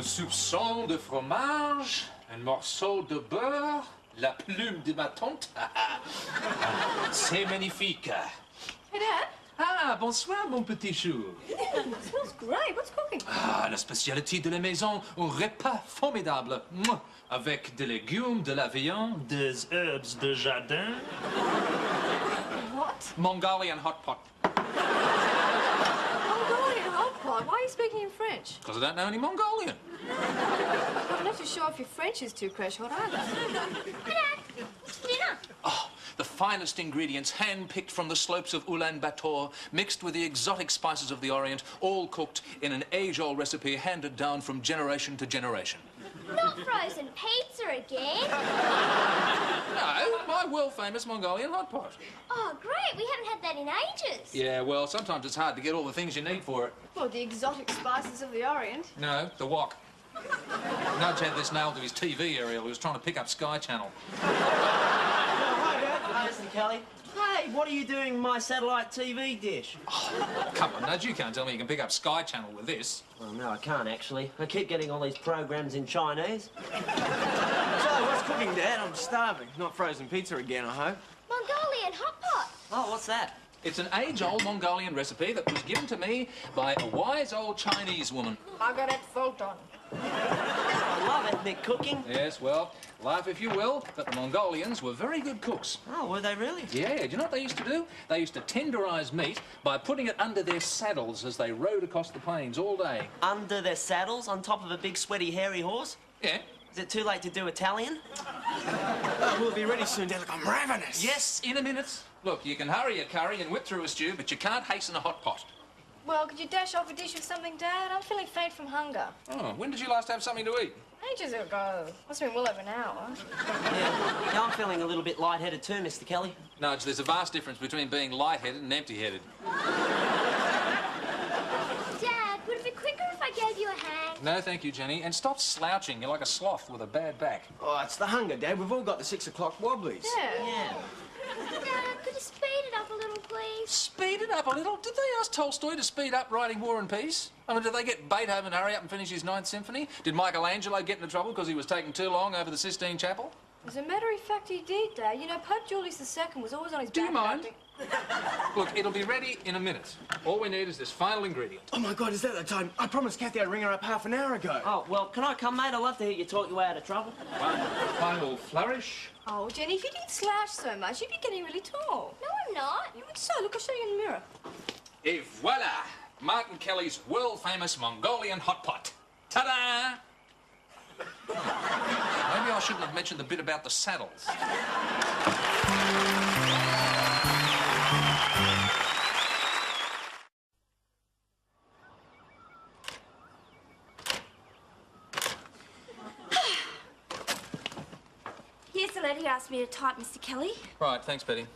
Un soupçon de fromage, un morceau de beurre, la plume de ma tante. C'est magnifique. Hey, Dad. Ah, bonsoir, mon petit chou. It smells great. What's cooking? Ah, la spécialité de la maison, un repas formidable. Mouah. Avec des légumes, de la viande, des herbes de jardin. What? Mongolian hotpot. Mongolian hotpot? Why are you speaking in French? Because I don't know any Mongolian. I'm not too sure if your French is too crash hot either. Dad, what's for dinner? Oh, the finest ingredients, hand-picked from the slopes of Ulaanbaatar, mixed with the exotic spices of the Orient, all cooked in an age-old recipe handed down from generation to generation. Not frozen pizza again. No, my world-famous Mongolian hot pot. Oh, great. We haven't had that in ages. Yeah, well, sometimes it's hard to get all the things you need for it. Well, the exotic spices of the Orient. No, the wok. Nudge had this nailed to his TV aerial. He was trying to pick up Sky Channel. Hi, Dad. Hi, Mr. Kelly. Hey, what are you doing with my satellite TV dish? Oh, come on, Nudge, you can't tell me you can pick up Sky Channel with this. Well, no, I can't, actually. I keep getting all these programs in Chinese. So, what's cooking, Dad? I'm starving. Not frozen pizza again, I hope. Mongolian hot pot. Oh, what's that? It's an age-old Mongolian recipe that was given to me by a wise old Chinese woman. Margaret Fulton. I love ethnic cooking. Yes, well, laugh if you will, but the Mongolians were very good cooks. Oh, were they really? Yeah, do you know what they used to do? They used to tenderize meat by putting it under their saddles as they rode across the plains all day. Under their saddles, on top of a big, sweaty, hairy horse? Yeah. Is it too late to do Italian? We'll be ready soon, Dad. Look, I'm ravenous. Yes, in a minute. Look, you can hurry a curry and whip through a stew, but you can't hasten a hot pot. Well, could you dash off a dish of something, Dad? I'm feeling faint from hunger. Oh, when did you last have something to eat? Ages ago. Must have been well over an hour. Yeah, I'm feeling a little bit lightheaded too, Mr. Kelly. Nudge, there's a vast difference between being lightheaded and empty-headed. Dad, would it be quicker if I gave you a hand? No, thank you, Jenny. And stop slouching. You're like a sloth with a bad back. Oh, it's the hunger, Dad. We've all got the 6 o'clock wobblies. Yeah. Dad, could you speed it up a little, please? Speed it up a little? Did they ask Tolstoy to speed up writing War and Peace? I mean, did they get Beethoven to hurry up and finish his Ninth Symphony? Did Michelangelo get into trouble because he was taking too long over the Sistine Chapel? As a matter of fact, he did, Dad. You know, Pope Julius II was always on his back. Do you mind? about Look, it'll be ready in a minute. All we need is this final ingredient. Oh, my God, is that the time? I promised Kathy I'd ring her up half an hour ago. Oh, well, can I come, mate? I'd love to hear you talk your way out of trouble. One final flourish. Oh, Jenny, if you didn't slouch so much, you'd be getting really tall. No, I'm not. You would so. Look, I'll show you in the mirror. Et voila! Martin Kelly's world-famous Mongolian hot pot. Ta-da! Maybe I shouldn't have mentioned the bit about the saddles. Here's the letter you asked me to type, Mr. Kelly. Right, thanks, Betty.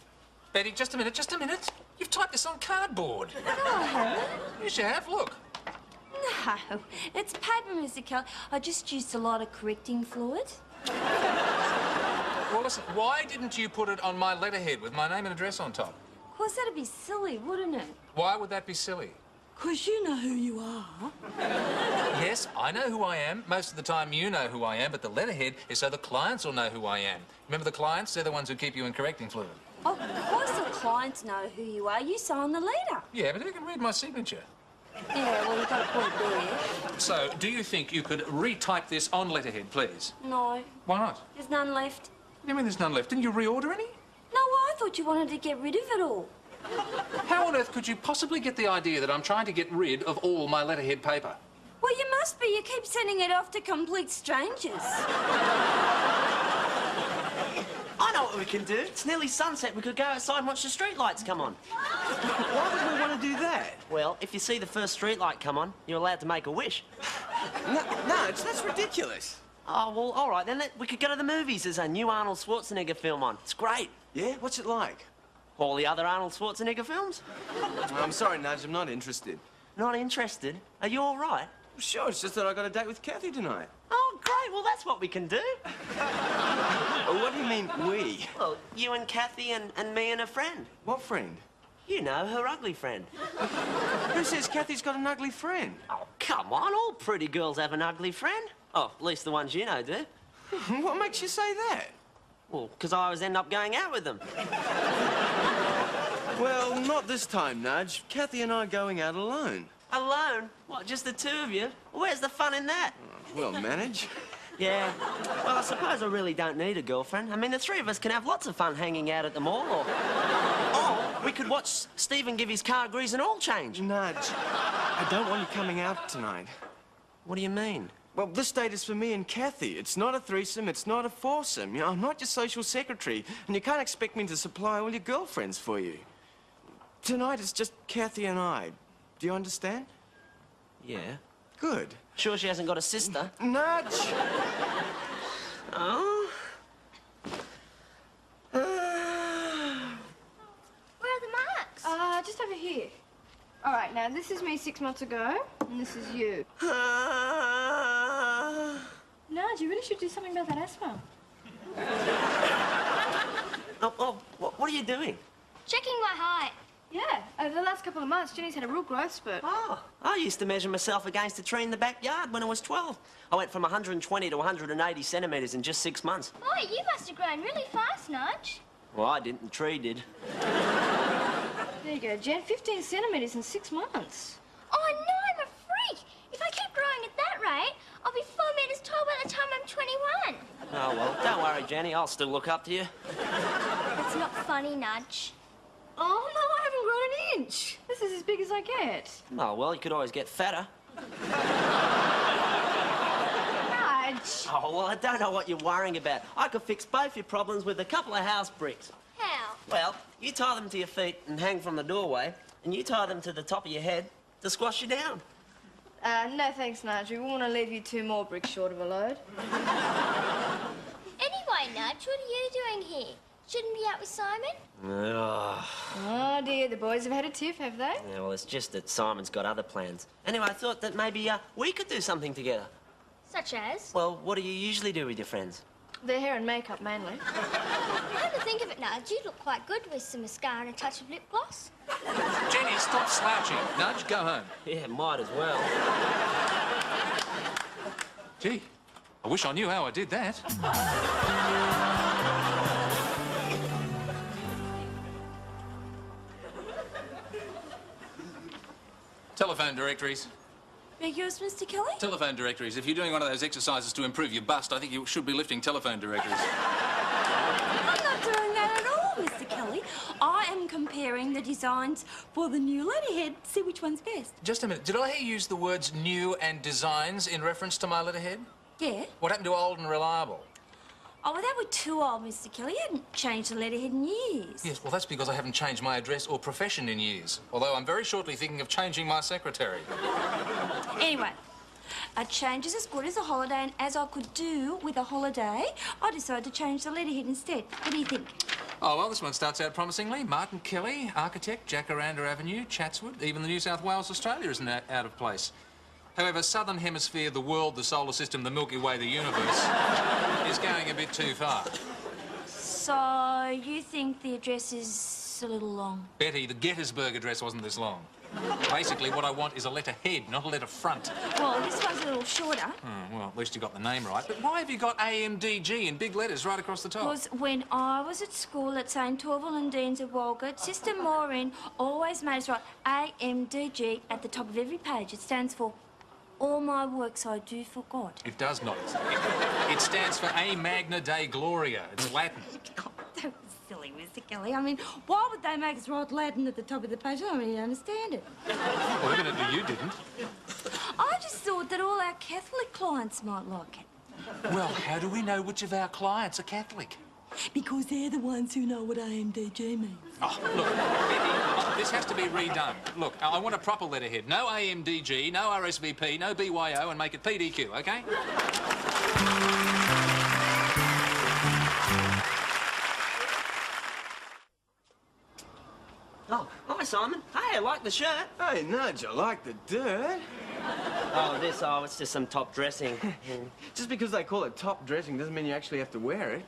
Betty, just a minute, just a minute. You've typed this on cardboard. No, I haven't. Yes, you have, look. No, it's paper, Mr. Kelly. I just used a lot of correcting fluid. Well, listen, why didn't you put it on my letterhead with my name and address on top? Of course, that'd be silly, wouldn't it? Why would that be silly? 'Cause you know who you are. Yes, I know who I am. Most of the time you know who I am, but the letterhead is so the clients will know who I am. Remember the clients? They're the ones who keep you in correcting fluid. Of course the clients know who you are. You signed the letter. Yeah, but who can read my signature? Yeah, well, you've got a point there. So, do you think you could retype this on letterhead, please? No, Why not? there's none left. What do you mean there's none left? Didn't you reorder any? No, I thought you wanted to get rid of it all. How on earth could you possibly get the idea that I'm trying to get rid of all my letterhead paper? Well, you must be. You keep sending it off to complete strangers. I know what we can do. It's nearly sunset. We could go outside and watch the streetlights come on. Why would we want to do that? Well, if you see the first streetlight come on, you're allowed to make a wish. No, that's ridiculous. Oh, well, all right, then we could go to the movies. There's a new Arnold Schwarzenegger film on. It's great. Yeah? What's it like? All the other Arnold Schwarzenegger films? I'm sorry, Nudge, I'm not interested. Not interested? Are you all right? Sure, it's just that I got a date with Kathy tonight. Oh, great. Well, that's what we can do. What do you mean, we? Well, you and Kathy and me and a friend. What friend? You know, her ugly friend. Who says Kathy's got an ugly friend? Oh, come on. All pretty girls have an ugly friend. Oh, at least the ones you know do. What makes you say that? Well, because I always end up going out with them. Well, not this time, Nudge. Kathy and I are going out alone. Alone? What, just the two of you? Where's the fun in that? Well, manage. Yeah. Well, I suppose I really don't need a girlfriend. I mean, the three of us can have lots of fun hanging out at the mall, or we could watch Stephen give his car grease and oil change. Nudge, I don't want you coming out tonight. What do you mean? Well, this date is for me and Kathy. It's not a threesome, it's not a foursome. You know, I'm not your social secretary, and you can't expect me to supply all your girlfriends for you. Tonight it's just Kathy and I. Do you understand? Yeah. Good. Sure she hasn't got a sister? Nudge! Oh? Where are the marks? Just over here. All right, now this is me 6 months ago, and this is you. Nudge, you really should do something about that asthma. What are you doing? Checking my height. Yeah, over the last couple of months, Jenny's had a real growth spurt. Oh, I used to measure myself against a tree in the backyard when I was 12. I went from 120 to 180 centimetres in just 6 months. Oh, you must have grown really fast, Nudge. Well, I didn't. The tree did. There you go, Jen. 15 centimetres in 6 months. Oh, no, I'm a freak. If I keep growing at that rate, I'll be 4 metres tall by the time I'm 21. Oh, well, don't worry, Jenny. I'll still look up to you. That's not funny, Nudge. Oh, no, I haven't grown an inch. This is as big as I get. Oh, well, you could always get fatter. Nudge. Oh, well, I don't know what you're worrying about. I could fix both your problems with a couple of house bricks. How? Well, you tie them to your feet and hang from the doorway, and you tie them to the top of your head to squash you down. No thanks, Nudge. We want to leave you 2 more bricks short of a load. Anyway, Nudge, what are you doing here? Shouldn't be out with Simon? Ugh. Oh, dear, the boys have had a tiff, have they? Yeah, well, it's just that Simon's got other plans. Anyway, I thought that maybe we could do something together. Such as? Well, what do you usually do with your friends? Their hair and makeup, mainly. Come to think of it, Nudge, you look quite good with some mascara and a touch of lip gloss. Jenny, stop slouching. Nudge, go home. Yeah, might as well. Gee, I wish I knew how I did that. Telephone directories. Beg yours, Mr. Kelly? Telephone directories. If you're doing one of those exercises to improve your bust, I think you should be lifting telephone directories. I'm not doing that at all, Mr. Kelly. I am comparing the designs for the new letterhead to see which one's best. Just a minute. Did I hear you use the words new and designs in reference to my letterhead? Yeah. What happened to old and reliable? Oh, well, that were too old, Mr. Kelly. You hadn't changed the letterhead in years. Yes, well, that's because I haven't changed my address or profession in years. Although I'm very shortly thinking of changing my secretary. Anyway, a change is as good as a holiday, and as I could do with a holiday, I decided to change the letterhead instead. What do you think? Oh, well, this one starts out promisingly. Martin Kelly, architect, Jacaranda Avenue, Chatswood. Even the New South Wales, Australia isn't out of place. However, Southern Hemisphere, the world, the solar system, the Milky Way, the universe is going a bit too far. So, you think the address is a little long? Betty, the Gettysburg address wasn't this long. Basically, what I want is a letter head, not a letter front. Well, this one's a little shorter. Well, at least you got the name right. But why have you got AMDG in big letters right across the top? Because when I was at school at St. Torval and Deans of Walgett, Sister Maureen always made us write AMDG at the top of every page. It stands for all my works I do for God. It does not. It stands for A Magna Dei Gloria. It's Latin. Oh, that was silly, Mr. Kelly. I mean, why would they make us write Latin at the top of the page? I don't really understand it. Well, evidently you didn't. I just thought that all our Catholic clients might like it. Well, how do we know which of our clients are Catholic? Because they're the ones who know what AMDG means. Oh, look, Betty, this has to be redone. Look, I want a proper letterhead. No AMDG, no RSVP, no BYO, and make it PDQ, OK? Oh, hi, Simon. Hey, I like the shirt. Hey, Nudge, I like the dirt. It's just some top dressing. Just because they call it top dressing doesn't mean you actually have to wear it.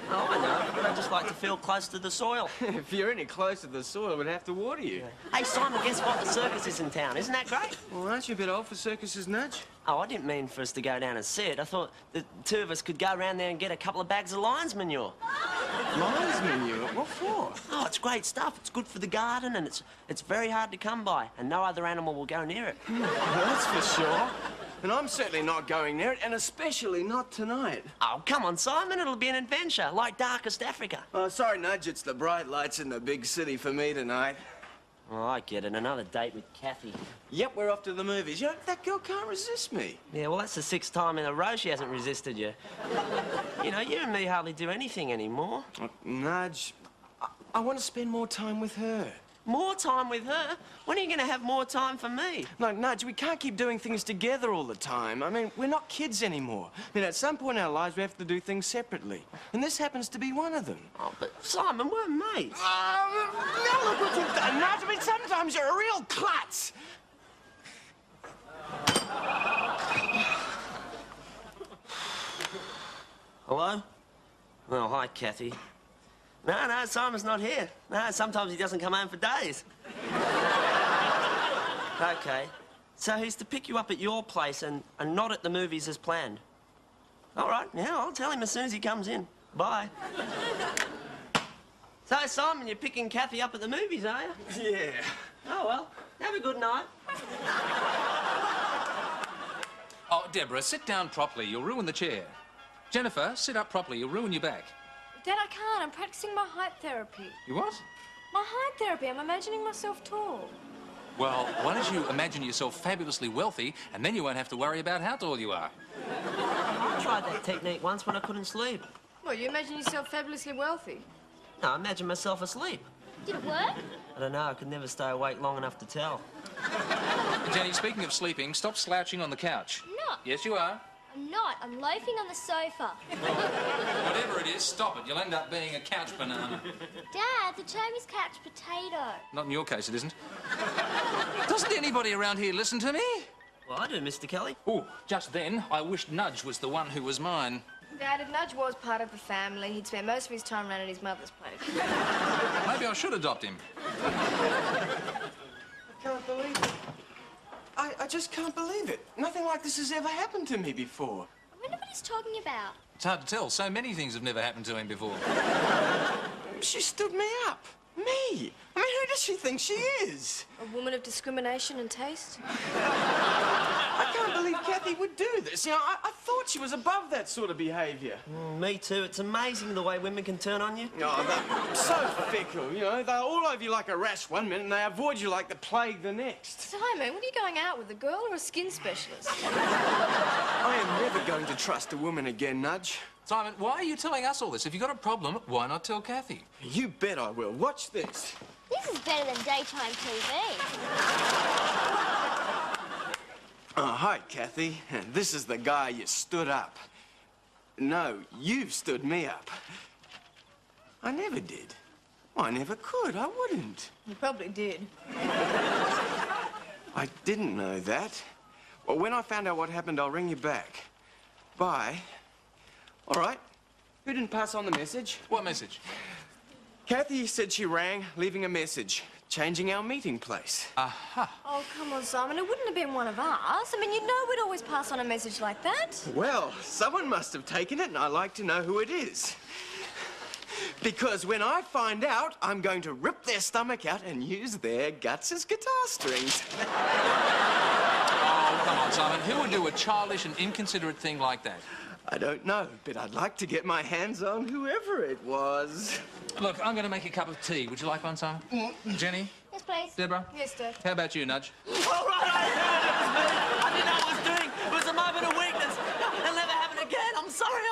Oh, I know, but I just like to feel close to the soil. If you're any closer to the soil, we'd have to water you. Hey, Simon, guess what? The circus is in town. Isn't that great? Well, aren't you a bit old for circuses, Nudge? Oh, I didn't mean for us to go down and see it. I thought the two of us could go around there and get a couple of bags of lion's manure. Lion's manure? What for? Oh, it's great stuff. It's good for the garden, and it's very hard to come by, and no other animal will go near it. Well, that's for sure. And I'm certainly not going near it, and especially not tonight. Oh, come on, Simon. It'll be an adventure, like Darkest Africa. Oh, sorry, Nudge. It's the bright lights in the big city for me tonight. Oh, I get it. Another date with Kathy. Yep, we're off to the movies. You know, that girl can't resist me. Yeah, well, that's the 6th time in a row she hasn't resisted you. You know, you and me hardly do anything anymore. Nudge, I want to spend more time with her. More time with her? When are you going to have more time for me? No, Nudge, we can't keep doing things together all the time. I mean, we're not kids anymore. I mean, at some point in our lives, we have to do things separately. And this happens to be one of them. Oh, but Simon, we're mates. Now look what you've done, Nudge. I mean, sometimes you're a real klutz. Hello? Oh, hi, Kathy. No, Simon's not here. No, sometimes he doesn't come home for days. OK. So he's to pick you up at your place and not at the movies as planned. All right, yeah, I'll tell him as soon as he comes in. Bye. So, Simon, you're picking Kathy up at the movies, are you? Yeah. Oh, well, have a good night. Oh, Deborah, sit down properly. You'll ruin the chair. Jennifer, sit up properly. You'll ruin your back. Dad, I can't. I'm practicing my height therapy. You what? My height therapy. I'm imagining myself tall. Well, why don't you imagine yourself fabulously wealthy, and then you won't have to worry about how tall you are. I tried that technique once when I couldn't sleep. Well, you imagine yourself fabulously wealthy. No, I imagined myself asleep. Did it work? I don't know, I could never stay awake long enough to tell. Jenny, speaking of sleeping, stop slouching on the couch. I'm not. Yes, you are. I'm not. I'm loafing on the sofa. Whatever it is, stop it. You'll end up being a couch banana. Dad, the term is couch potato. Not in your case, it isn't. Doesn't anybody around here listen to me? Well, I do, Mr. Kelly. Oh, just then, I wished Nudge was the one who was mine. Dad, if Nudge was part of the family, he'd spend most of his time around at his mother's place. Maybe I should adopt him. I can't believe it. I just can't believe it. Nothing like this has ever happened to me before. I wonder what he's talking about. It's hard to tell. So many things have never happened to him before. She stood me up. Me. I mean, who does she think she is? A woman of discrimination and taste. I can't believe Kathy would do this. You know, I thought she was above that sort of behaviour. Me too. It's amazing the way women can turn on you. Oh, they're so fickle, you know. They're all over you like a rash one minute and they avoid you like the plague the next. Simon, what are you going out with, a girl or a skin specialist? I am never going to trust a woman again, Nudge. Simon, why are you telling us all this? If you've got a problem, why not tell Kathy? You bet I will. Watch this. This is better than daytime TV. Oh, hi, Kathy. This is the guy you stood up. No, you've stood me up. I never did. Well, I never could. I wouldn't. You probably did. I didn't know that. Well, when I find out what happened, I'll ring you back. Bye. All right. Who didn't pass on the message? What message? Kathy said she rang, leaving a message, changing our meeting place. Aha. Oh, come on, Simon. It wouldn't have been one of us. I mean, you know we'd always pass on a message like that. Well, someone must have taken it, and I'd like to know who it is. Because when I find out, I'm going to rip their stomach out and use their guts as guitar strings. Oh, come on, Simon. Who would do a childish and inconsiderate thing like that? I don't know, but I'd like to get my hands on whoever it was. Look, I'm going to make a cup of tea. Would you like one, Simon? Jenny? Yes, please. Deborah? Yes, Dad. How about you, Nudge? All right, I heard it was me. I didn't know what I was doing. It was a moment of weakness. It'll never happen again. I'm sorry.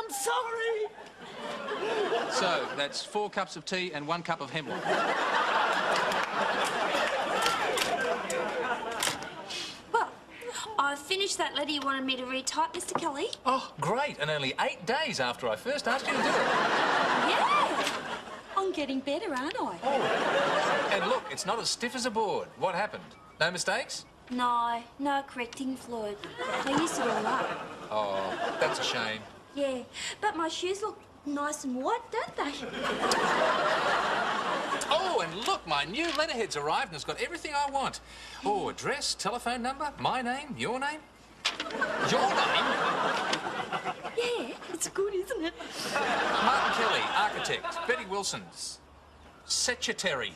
So, that's 4 cups of tea and 1 cup of hemlock. Well, I finished that letter you wanted me to retype, Mr. Kelly. Oh, great. And only 8 days after I first asked you to do it. Yeah. I'm getting better, aren't I? Oh. And look, it's not as stiff as a board. What happened? No mistakes? No correcting fluid. I used it all up. Oh, that's a shame. Yeah, but my shoes look nice and white, don't they? Oh, and look, my new letterhead's arrived and it's got everything I want. Oh, address, telephone number, my name, your name. Your name? Yeah, it's good, isn't it? Martin Kelly, architect. Betty Wilson's secretary.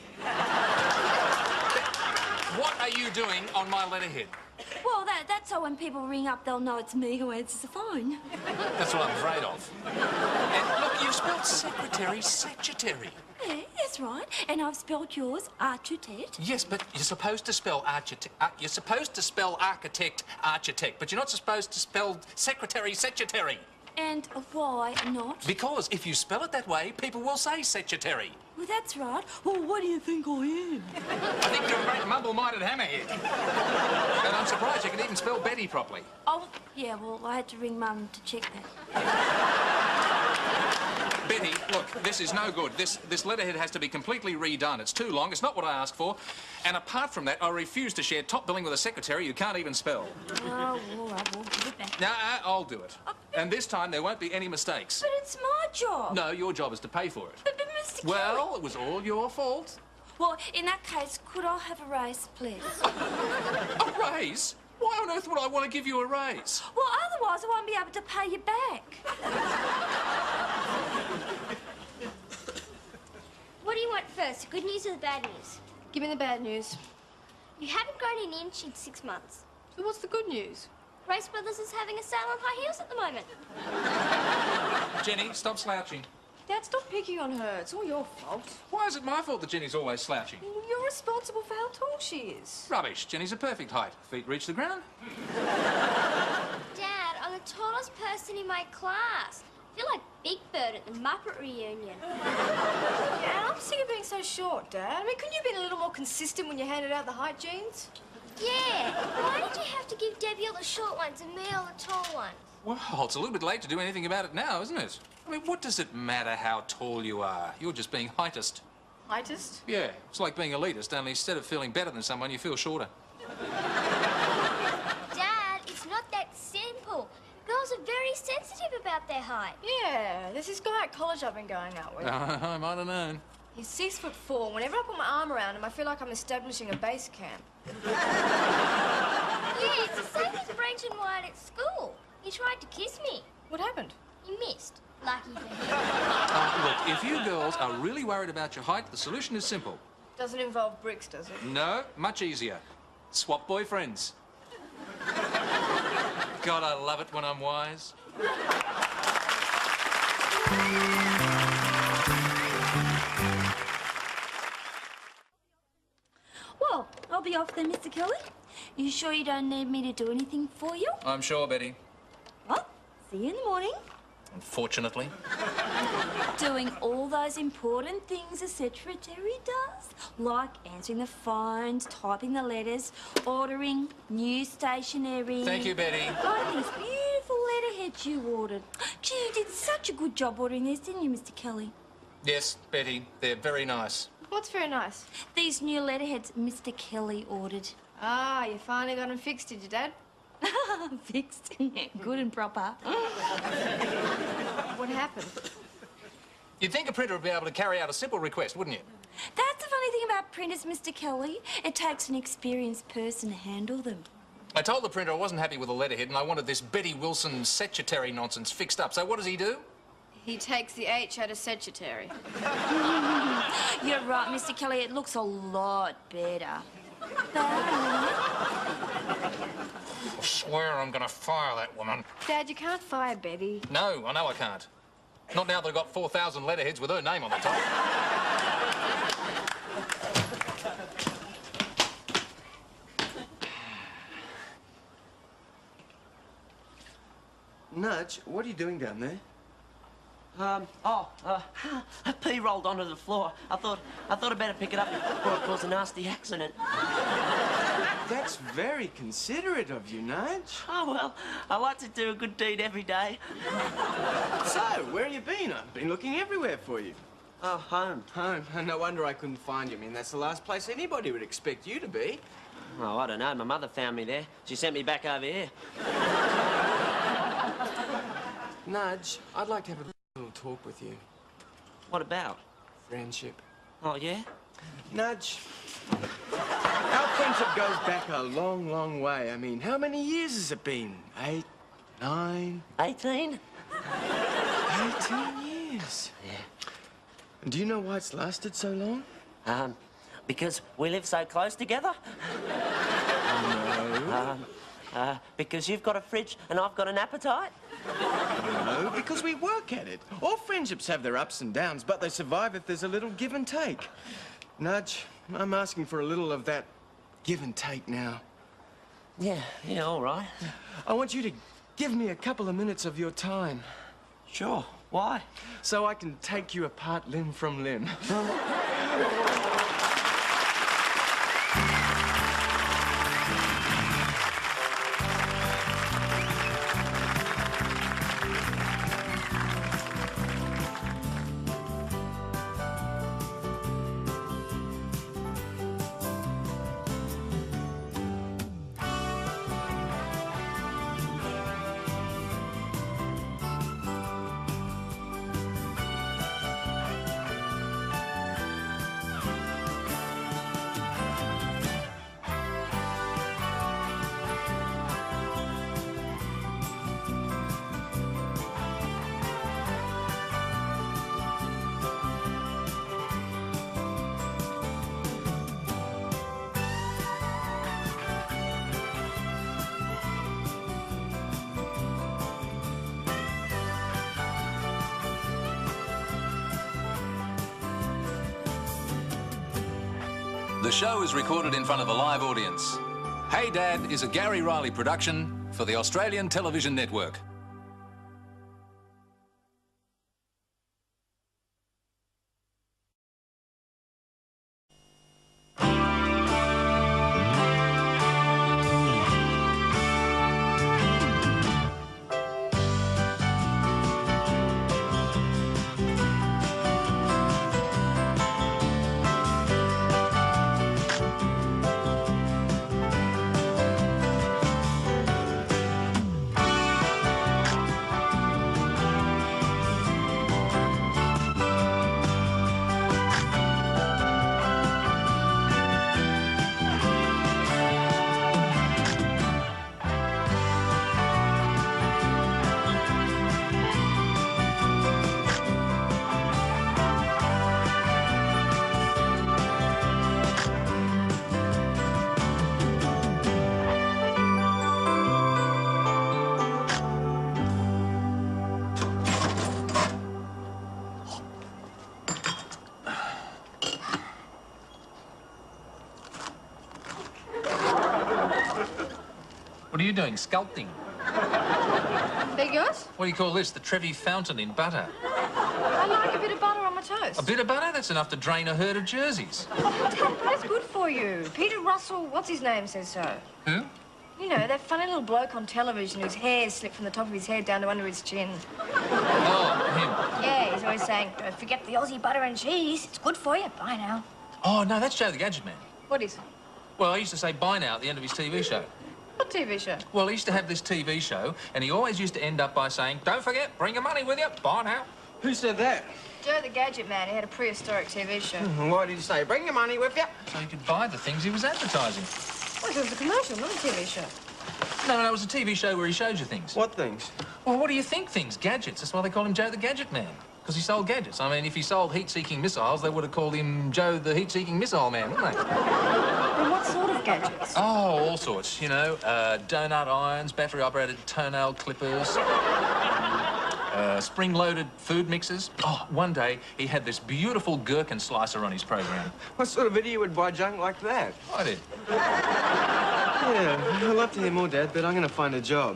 What are you doing on my letterhead? Well, that's so when people ring up, they'll know it's me who answers the phone. That's what I'm afraid of. And look, you've spelled secretary, secretary. Yeah, that's right. And I've spelled yours, architect. Yes, but you're supposed to spell architect. You're supposed to spell architect, architect, but you're not supposed to spell secretary, secretary. And why not? Because if you spell it that way, people will say secretary. Well, that's right. Well, what do you think I am? I think you're a great mumble-minded hammerhead. And I'm surprised you can even spell Betty properly. Oh, yeah, well, I had to ring Mum to check that. Betty, look, this is no good. This letterhead has to be completely redone. It's too long. It's not what I asked for. And apart from that, I refuse to share top billing with a secretary you can't even spell. Oh, all right, we'll give it back. No, I'll do it. And this time there won't be any mistakes. But it's my job. No, your job is to pay for it. But Mr. Kelly... Well, it was all your fault. Well, in that case, could I have a raise, please? A raise? Why on earth would I want to give you a raise? Well, otherwise I won't be able to pay you back. What do you want first, the good news or the bad news? Give me the bad news. You haven't grown an inch in 6 months. So what's the good news? Race Brothers is having a sale on high heels at the moment. Jenny, stop slouching. Dad, stop picking on her. It's all your fault. Why is it my fault that Jenny's always slouching? You're responsible for how tall she is. Rubbish. Jenny's a perfect height. Feet reach the ground. Dad, I'm the tallest person in my class. I feel like Big Bird at the Muppet reunion. Yeah, and I'm sick of being so short, Dad. I mean, couldn't you have been a little more consistent when you handed out the height genes? Yeah, why did you have to give Debbie all the short ones and me all the tall ones? Well, it's a little bit late to do anything about it now, isn't it? I mean, what does it matter how tall you are? You're just being heightist. Heightist? Yeah, it's like being elitist, only instead of feeling better than someone, you feel shorter. Dad, it's not that simple. Girls are very sensitive about their height. Yeah, there's this guy at college I've been going out with. I might have known. He's 6'4". Whenever I put my arm around him, I feel like I'm establishing a base camp. Yeah, it's the same as Brent and Wyatt at school. He tried to kiss me. What happened? He missed. Lucky for him. Look, if you girls are really worried about your height, the solution is simple. Doesn't involve bricks, does it? No, much easier. Swap boyfriends. God, I love it when I'm wise. Well, I'll be off then, Mr. Kelly. You sure you don't need me to do anything for you? I'm sure, Betty. Well, see you in the morning. Unfortunately. Doing all those important things a secretary does, like answering the phones, typing the letters, ordering new stationery. Thank you, Betty. Like these beautiful letterheads you ordered. Gee, you did such a good job ordering these, didn't you, Mr. Kelly? Yes, Betty, they're very nice. What's very nice? These new letterheads Mr. Kelly ordered. Ah, you finally got them fixed, did you, Dad? Fixed. Good and proper. What happened? You'd think a printer would be able to carry out a simple request, wouldn't you? That's the funny thing about printers, Mr. Kelly. It takes an experienced person to handle them. I told the printer I wasn't happy with the letterhead and I wanted this Betty Wilson secretary nonsense fixed up. So what does he do? He takes the H out of secretary. You're right, Mr. Kelly. It looks a lot better. Bye. I swear I'm going to fire that woman. Dad, you can't fire Betty. No, I know I can't. Not now that I've got 4,000 letterheads with her name on the top. Nudge, what are you doing down there? A pea rolled onto the floor. I thought I'd better pick it up before it caused a nasty accident. That's very considerate of you, Nudge. Oh, well, I like to do a good deed every day. So, where have you been? I've been looking everywhere for you. Oh, home. Home. No wonder I couldn't find you. I mean, that's the last place anybody would expect you to be. Oh, I don't know. My mother found me there. She sent me back over here. Nudge, I'd like to have a A little talk with you. What about? Friendship. Oh, yeah? Nudge. Our friendship goes back a long, long way. I mean, how many years has it been? 8, 9? 18? 18 years. Yeah. And do you know why it's lasted so long? Because we live so close together? No. Because you've got a fridge and I've got an appetite? No, because we work at it. All friendships have their ups and downs, but they survive if there's a little give and take. Nudge, I'm asking for a little of that give and take now. Yeah, all right. I want you to give me a couple of minutes of your time. Sure. Why? So I can take you apart limb from limb. The show is recorded in front of a live audience. Hey Dad is a Gary Riley production for the Australian Television Network. What are you doing? Sculpting? Beg yours? What do you call this? The Trevi Fountain in butter. I like a bit of butter on my toast. A bit of butter? That's enough to drain a herd of jerseys. That's good for you. Peter Russell, what's his name, says so. Who? You know, that funny little bloke on television whose hair slipped from the top of his head down to under his chin. Oh, him. Yeah, he's always saying, don't forget the Aussie butter and cheese. It's good for you. Bye now. Oh, no, that's Joe the Gadget Man. What is it? Well, I used to say bye now at the end of his TV show. What TV show? Well, he used to have this TV show, and he always used to end up by saying, don't forget, bring your money with you. Bye now. Who said that? Joe the Gadget Man. He had a prehistoric TV show. Why did he say, bring your money with you? So he could buy the things he was advertising. Well, it was a commercial, not a TV show. No, it was a TV show where he showed you things. What things? Well, what do you think things? Gadgets. That's why they call him Joe the Gadget Man. Because he sold gadgets. I mean, if he sold heat-seeking missiles, they would have called him Joe the Heat-Seeking Missile Man, wouldn't they? And what sort of gadgets? Oh, all sorts. You know, donut irons, battery-operated toenail clippers, spring-loaded food mixers. Oh, one day he had this beautiful gherkin slicer on his program. What sort of idiot would buy junk like that? I did. Yeah, I'd love to hear more, Dad, but I'm going to find a job.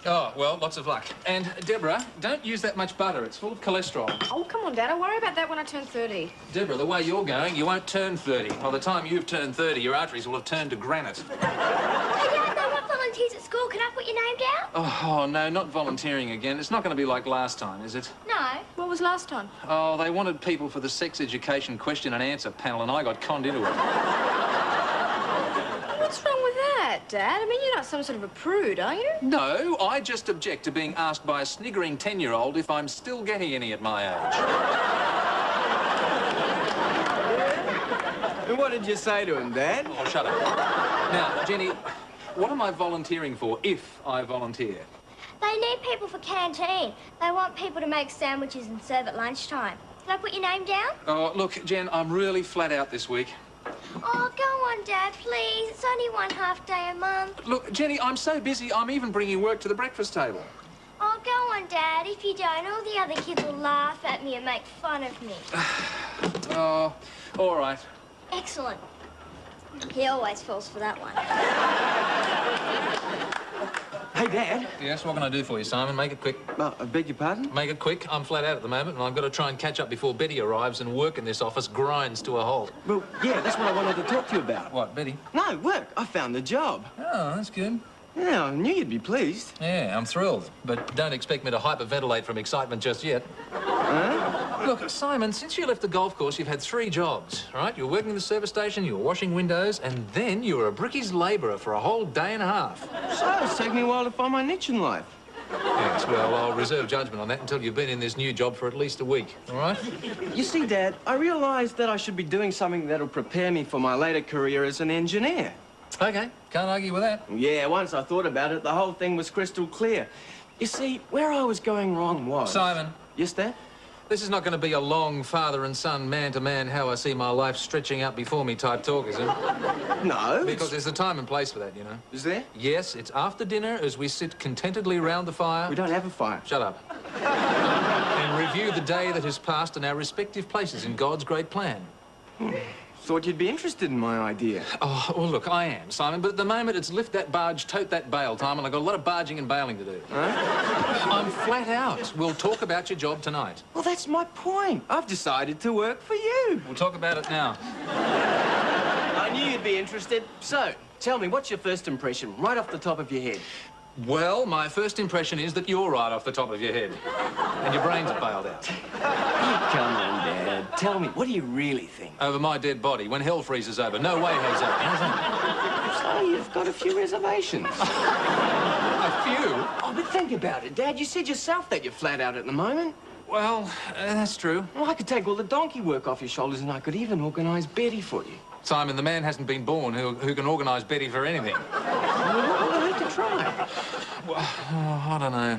Oh, well, lots of luck. And, Deborah, don't use that much butter. It's full of cholesterol. Oh, come on, Dad. I'll worry about that when I turn 30. Deborah, the way you're going, you won't turn 30. By the time you've turned 30, your arteries will have turned to granite. Hey, Dad, no one volunteers at school. Can I put your name down? Oh, no, not volunteering again. It's not going to be like last time, is it? No. What was last time? Oh, they wanted people for the sex education question and answer panel, and I got conned into it. What's wrong with that? that, Dad? I mean, you're not some sort of a prude, are you? No, I just object to being asked by a sniggering 10-year-old if I'm still getting any at my age. And what did you say to him, Dad? Oh, shut up. Now, Jenny, what am I volunteering for if I volunteer? They need people for canteen. They want people to make sandwiches and serve at lunchtime. Can I put your name down? Oh, look, Jen, I'm really flat out this week. Oh, go on, Dad, please. It's only one half day a month. Look, Jenny, I'm so busy, I'm even bringing work to the breakfast table. Oh, go on, Dad. If you don't, all the other kids will laugh at me and make fun of me. Oh, all right. Excellent. He always falls for that one. Hey, Dad. Yes, what can I do for you, Simon? Make it quick. I beg your pardon? Make it quick. I'm flat out at the moment, and I've got to try and catch up before Betty arrives, and work in this office grinds to a halt. Well, yeah, that's what I wanted to talk to you about. What, Betty? No, work. I found a job. Oh, that's good. Yeah, I knew you'd be pleased. Yeah, I'm thrilled, but don't expect me to hyperventilate from excitement just yet. Huh? Look, Simon, since you left the golf course, you've had 3 jobs, right? You were working in the service station, you were washing windows, and then you were a brickies labourer for a whole day and a half. So, it's taken me a while to find my niche in life. Yes, well, I'll reserve judgment on that until you've been in this new job for at least a week, all right? You see, Dad, I realised that I should be doing something that'll prepare me for my later career as an engineer. Okay, can't argue with that. Yeah, once I thought about it, the whole thing was crystal clear. You see, where I was going wrong was... Simon. Yes, Dad? This is not going to be a long father and son, man-to-man, how I see my life stretching out before me type talk, is it? No. Because there's a time and place for that, you know. Is there? Yes, it's after dinner as we sit contentedly round the fire. We don't have a fire. Shut up. And review the day that has passed and our respective places in God's great plan. Thought you'd be interested in my idea. Oh, well, look, I am, Simon, but at the moment it's lift that barge, tote that bale time, and I've got a lot of barging and bailing to do. Huh? I'm flat out. We'll talk about your job tonight. Well, that's my point. I've decided to work for you. We'll talk about it now. I knew you'd be interested. So, tell me, what's your first impression, right off the top of your head? Well, my first impression is that you're right off the top of your head. And your brains are bailed out. Come on, Dad. Tell me, what do you really think? Over my dead body, when hell freezes over. No way, Jose. So, you've got a few reservations. A few? Oh, but think about it, Dad. You said yourself that you're flat out at the moment. Well, that's true. Well, I could take all the donkey work off your shoulders and I could even organise Betty for you. Simon, the man hasn't been born who can organise Betty for anything. Well, we'll have to try. Well, I don't know.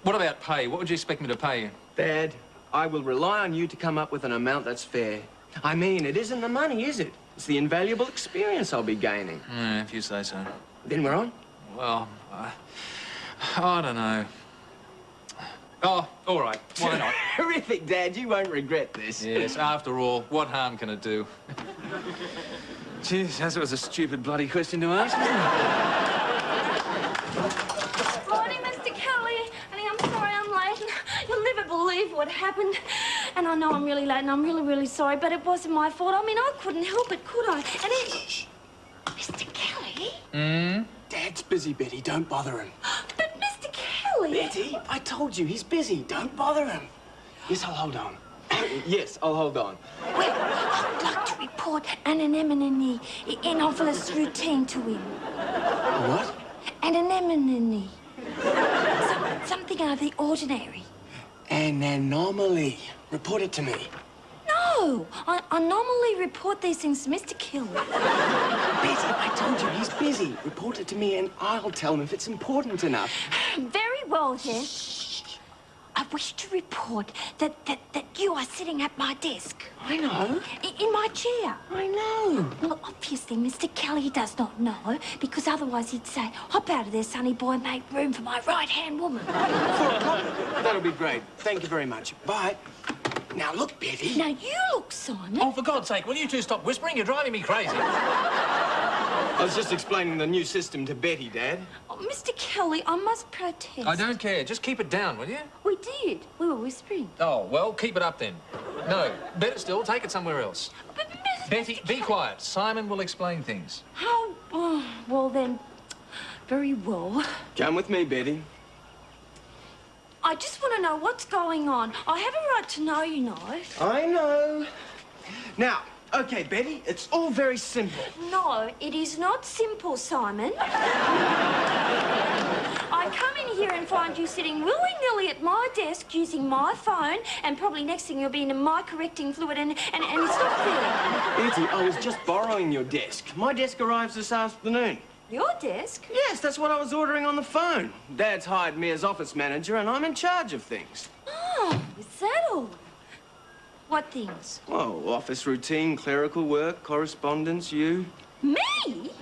What about pay? What would you expect me to pay you? Dad, I will rely on you to come up with an amount that's fair. I mean, it isn't the money, is it? It's the invaluable experience I'll be gaining. Yeah, if you say so. Then we're on? Well, I don't know. Oh, all right. Why not? Terrific, Dad. You won't regret this. Yes, after all, what harm can it do? Jeez, that was a stupid bloody question to ask, isn't it? Morning, Mr. Kelly. Honey, I'm sorry I'm late. You'll never believe what happened. And I know I'm really late and I'm really, really sorry, but it wasn't my fault. I mean, I couldn't help it, could I? And then... Mr. Kelly? Dad's busy, Betty. Don't bother him. But Mr. Kelly... Betty, I told you, he's busy. Don't bother him. Yes, I'll hold on. Yes, I'll hold on. Well, I'd like to report an anemone anomalous routine to him. What? An anemone. Something out of the ordinary. An anomaly. Report it to me. No, I normally report these things to Mr. Kelly. Betty, I told you, he's busy. Report it to me and I'll tell him if it's important enough. Very well, then. I wish to report that you are sitting at my desk. I know. In my chair. I know. Well, obviously, Mr. Kelly does not know, because otherwise he'd say, hop out of there, sonny boy, and make room for my right-hand woman. 4 o'clock? That'll be great. Thank you very much. Bye. Now, look, Betty. Now, you look, Simon. Oh, for God's sake, will you two stop whispering? You're driving me crazy. I was just explaining the new system to Betty, Dad. Oh, Mr. Kelly, I must protest. I don't care. Just keep it down, will you? We did. We were whispering. Oh, well, keep it up then. No, better still, take it somewhere else. But, Betty, be quiet. Simon will explain things. How? Oh, well, then, very well. Come with me, Betty. I just want to know what's going on. I have a right to know, you know. I know. Now, Okay, Betty, it's all very simple. No, it is not simple, Simon. I come in here and find you sitting willy-nilly at my desk using my phone, and probably next thing you'll be in a mic-correcting fluid and it's not fair. Betty, I was just borrowing your desk. My desk arrives this afternoon. Your desk? Yes, that's what I was ordering on the phone. Dad's hired me as office manager, and I'm in charge of things. Oh, is that all? What things? Well, office routine, clerical work, correspondence, you. Me?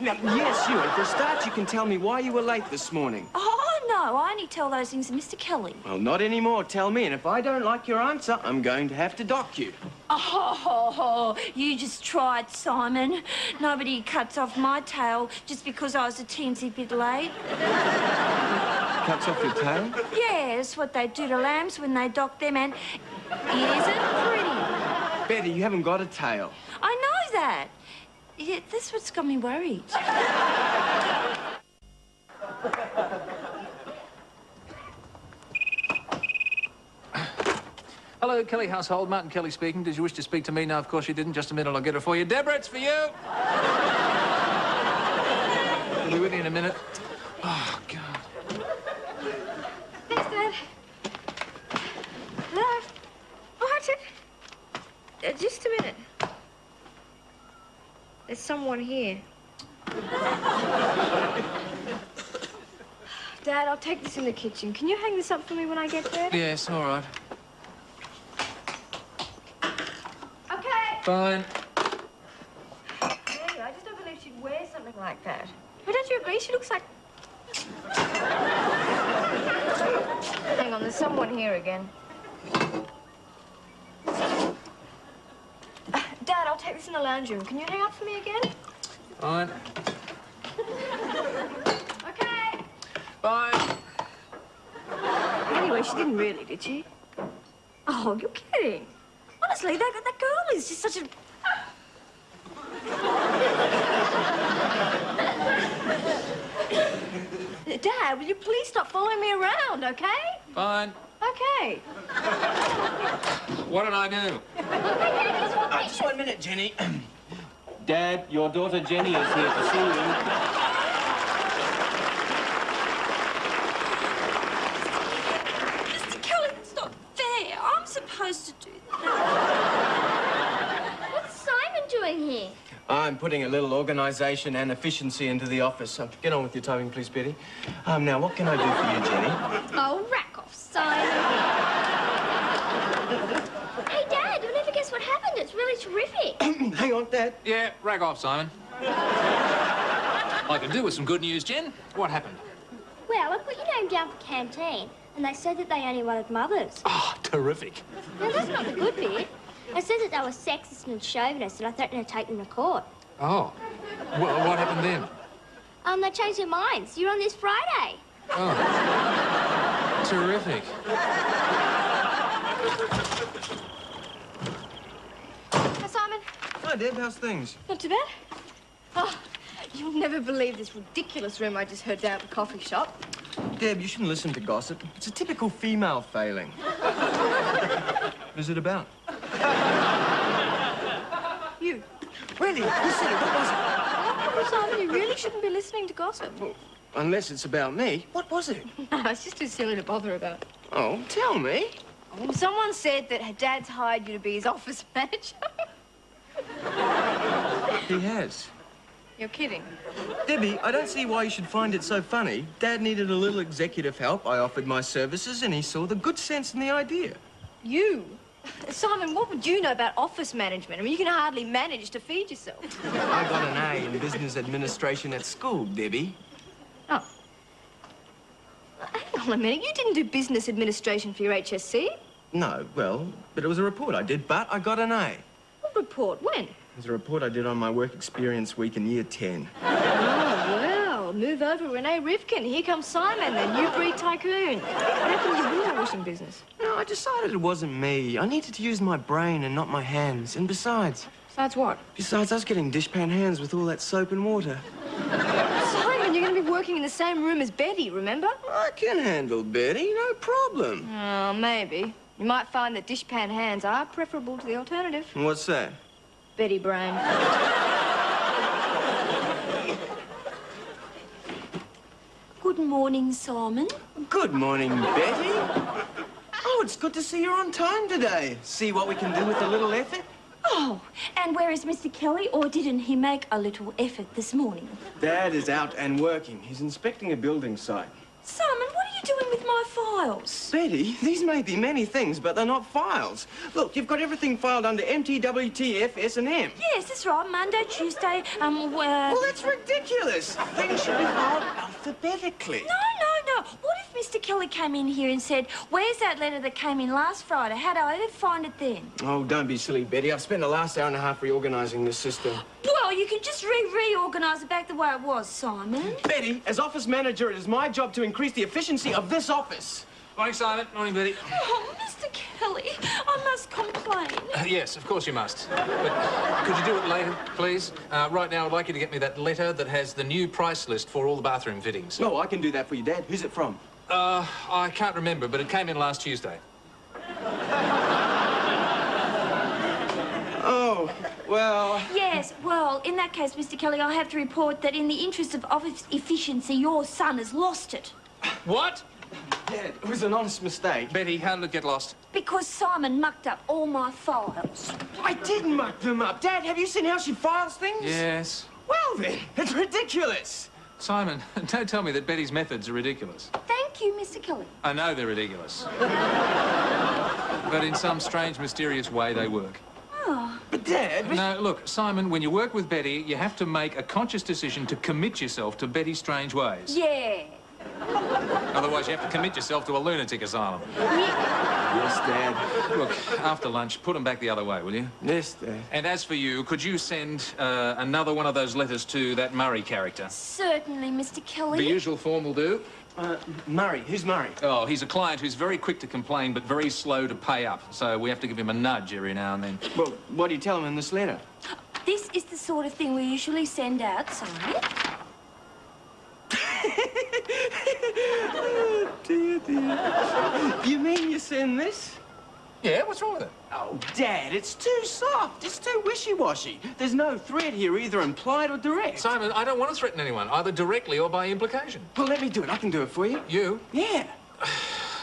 Yes, you. And for a start, you can tell me why you were late this morning. Oh, no, I only tell those things to Mr. Kelly. Well, not anymore. Tell me, and if I don't like your answer, I'm going to have to dock you. Oh, you just tried, Simon. Nobody cuts off my tail just because I was a teensy bit late. Cuts off your tail? Yeah, it's what they do to lambs when they dock them, and it isn't pretty. Betty, you haven't got a tail. I know that. Yeah, that's what's got me worried. Hello, Kelly household. Martin Kelly speaking. Did you wish to speak to me? No, of course you didn't. Just a minute, I'll get it for you. Deborah, it's for you! I'll be with you in a minute. Oh, God. Thanks, Dad. Hello? Martin? Just a minute. There's someone here. Dad, I'll take this in the kitchen. Can you hang this up for me when I get there? Yes, all right. Okay. Fine. Hey, I just don't believe she'd wear something like that. But don't you agree? She looks like... Hang on, there's someone here again. Dad, I'll take this in the lounge room. Can you hang up for me again? Fine. Okay. Bye. Anyway, she didn't really, did she? Oh, you're kidding. Honestly, that girl is just such a... Dad, will you please stop following me around, okay? Fine. Okay. What did I do? Just 1 minute, Jenny. Dad, your daughter Jenny is here to see you. Mr. Kelly, it's not fair. I'm supposed to do that. What's Simon doing here? I'm putting a little organisation and efficiency into the office. Get on with your typing, please, Betty. Now, what can I do for you, Jenny? Oh, rack off, Simon. Hey, Dad, you'll never guess what happened. It's really terrific. Hang on, Dad. Yeah, rag off, Simon. I can do with some good news, Jen. What happened? Well, I put your name down for canteen, and they said that they only wanted mothers. Oh, terrific. No, that's not the good bit. They said that they were sexist and chauvinist, and I threatened to take them to court. Oh. What happened then? They changed their minds. You're on this Friday. Oh. Terrific. Hi, Simon. Hi, Deb. How's things? Not too bad. Oh, you'll never believe this ridiculous room I just heard down at the coffee shop. Deb, you shouldn't listen to gossip. It's a typical female failing. What is it about? You. Really? Who said it? What was it? Oh, Simon, you really shouldn't be listening to gossip. Well, unless it's about me. What was it? No, it's just too silly to bother about. Oh, tell me. Oh, someone said that her dad's hired you to be his office manager. He has. You're kidding. Debbie, I don't see why you should find it so funny. Dad needed a little executive help. I offered my services, and he saw the good sense in the idea. You? Simon, what would you know about office management? I mean, you can hardly manage to feed yourself. I got an A in business administration at school, Debbie. Oh. Hang on a minute. You didn't do business administration for your HSC? No, well, but it was a report I did, but I got an A. What report? When? It was a report I did on my work experience week in year 10. Oh, well, move over, Renee Rifkin. Here comes Simon, the new breed tycoon. How can you rule a washing business? No, I decided it wasn't me. I needed to use my brain and not my hands. And besides... Besides what? Besides, I was getting dishpan hands with all that soap and water. Simon, you're going to be working in the same room as Betty, remember? I can handle Betty, no problem. Oh, maybe. You might find that dishpan hands are preferable to the alternative. What's that? Betty Brain. Good morning, Simon. Good morning, Betty. Oh, it's good to see you're on time today. See what we can do with a little effort? Oh, and where is Mr. Kelly, or didn't he make a little effort this morning? Dad is out and working. He's inspecting a building site. Simon, what are you doing with my files? Betty, these may be many things, but they're not files. Look, you've got everything filed under MTWTF, S&M. Yes, that's right. Monday, Tuesday, Well, that's ridiculous. Things should be filed alphabetically. No. What if Mr. Kelly came in here and said, where's that letter that came in last Friday? How'd I ever find it then? Oh, don't be silly, Betty. I've spent the last hour and a half reorganising this system. Well, you can just reorganise it back the way it was, Simon. Betty, as office manager, it is my job to increase the efficiency of this office. Morning, Simon. Morning, Betty. Oh, Mr. Kelly, I must complain. Yes, of course you must. But could you do it later, please? Right now, I'd like you to get me that letter that has the new price list for all the bathroom fittings. Oh, I can do that for you, Dad. Who's it from? I can't remember, but it came in last Tuesday. Oh, well... Yes, well, in that case, Mr. Kelly, I have to report that in the interest of office efficiency, your son has lost it. What? Dad, it was an honest mistake. Betty, how did it get lost? Because Simon mucked up all my files. I didn't muck them up. Dad, have you seen how she files things? Yes. Well, then, it's ridiculous. Simon, don't tell me that Betty's methods are ridiculous. Thank you, Mr. Kelly. I know they're ridiculous. But in some strange, mysterious way, they work. Oh. But, Dad... No, look, Simon, when you work with Betty, you have to make a conscious decision to commit yourself to Betty's strange ways. Yeah. Otherwise, you have to commit yourself to a lunatic asylum. Yes, Dad. Look, after lunch, put them back the other way, will you? Yes, Dad. And as for you, could you send another one of those letters to that Murray character? Certainly, Mr. Kelly. The usual form will do. Murray. Who's Murray? Oh, he's a client who's very quick to complain but very slow to pay up. So we have to give him a nudge every now and then. Well, what do you tell him in this letter? This is the sort of thing we usually send out, Simon. Oh, dear. You mean you send this? Yeah, what's wrong with it? Oh, Dad, it's too soft. It's too wishy-washy. There's no thread here, either implied or direct. Simon, I don't want to threaten anyone, either directly or by implication. Well, let me do it. I can do it for you. You? Yeah.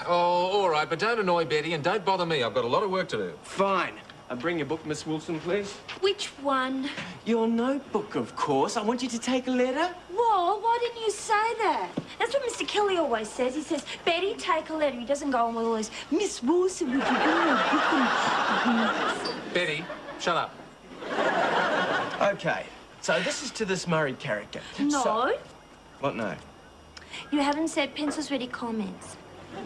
Oh, all right, but don't annoy Betty and don't bother me. I've got a lot of work to do. Fine. Bring your book, Miss Wilson, please. Which one? Your notebook, of course. I want you to take a letter. Well, why didn't you say that? That's what Mr. Kelly always says. He says, Betty, take a letter. He doesn't go on with all this, Miss Wilson, would you bring a book and... Betty, shut up. Okay. So this is to this Murray character. No. So... What, no? You haven't said pencils ready comments.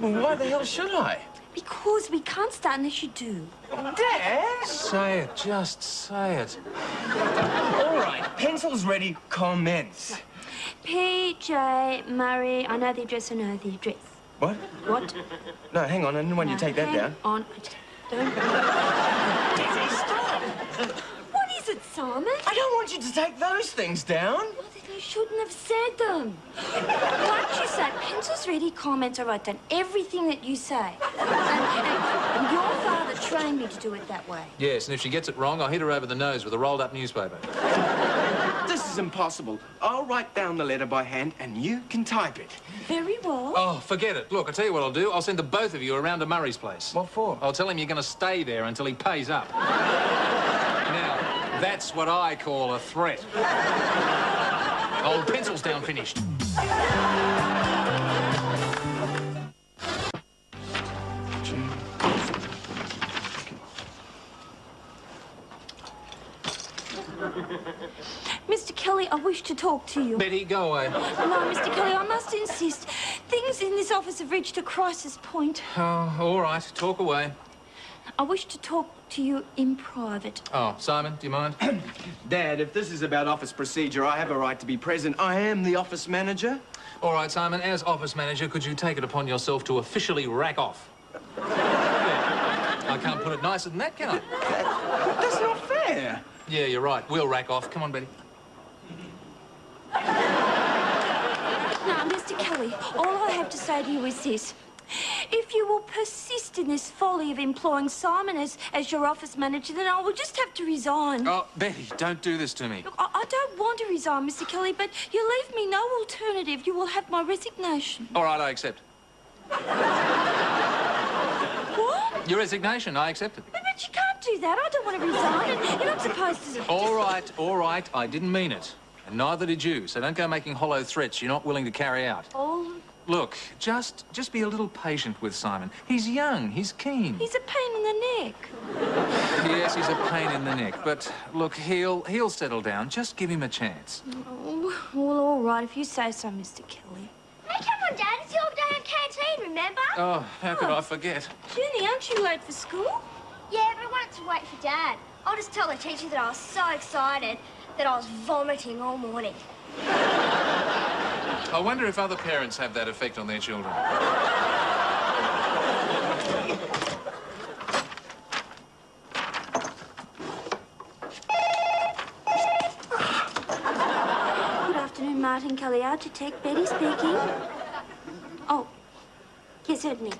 Well, why the hell should I? Because we can't start unless you do. Dad! Say it, just say it. All right, pencils ready, commence. P.J. Murray, I know the address, I know the address. What? What? No, hang on, I didn't want you No, to take that hang down. on. Don't... Dizzy, stop! What is it, Simon? I don't want you to take those things down. Well, then you shouldn't have said them. Like you say, pencils ready, comments, I write down everything that you say. And your father trained me to do it that way. Yes, and if she gets it wrong, I'll hit her over the nose with a rolled-up newspaper. This is impossible. I'll write down the letter by hand and you can type it. Very well. Oh, forget it. Look, I'll tell you what I'll do. I'll send the both of you around to Murray's place. What for? I'll tell him you're going to stay there until he pays up. Now, that's what I call a threat. Old pencils down finished. Mr. Kelly, I wish to talk to you. Betty, go away. No, Mr. Kelly, I must insist. Things in this office have reached a crisis point. Oh, all right. Talk away. I wish to talk to you in private. Oh, Simon, do you mind? Dad, if this is about office procedure, I have a right to be present. I am the office manager. All right, Simon, as office manager, could you take it upon yourself to officially rack off? Yeah. I can't put it nicer than that, can I? That's not fair. Yeah, you're right. We'll rack off. Come on, Betty. Now, Mr. Kelly, all I have to say to you is this. if you will persist in this folly of employing Simon as your office manager, then I will just have to resign. Oh, Betty, don't do this to me. Look, I don't want to resign, Mr. Kelly, but you leave me no alternative. You will have my resignation. All right, I accept. What? Your resignation, I accept it. But you can't do that. I don't want to resign, and you're not supposed to... All right, I didn't mean it. And neither did you, so don't go making hollow threats you're not willing to carry out. Oh, Look, just be a little patient with Simon. He's young, he's keen. he's a pain in the neck. Yes, he's a pain in the neck, but look, he'll settle down. Just give him a chance. Oh, well, all right, if you say so, Mr. Kelly. Hey, come on, Dad. It's your day at canteen, remember? Oh, how could I forget? Jenny, aren't you late for school? Yeah, but I wanted to wait for Dad. I'll just tell the teacher that I was so excited that I was vomiting all morning. I wonder if other parents have that effect on their children. Good afternoon, Martin Kelly, Architect. Betty speaking. Oh, yes, certainly.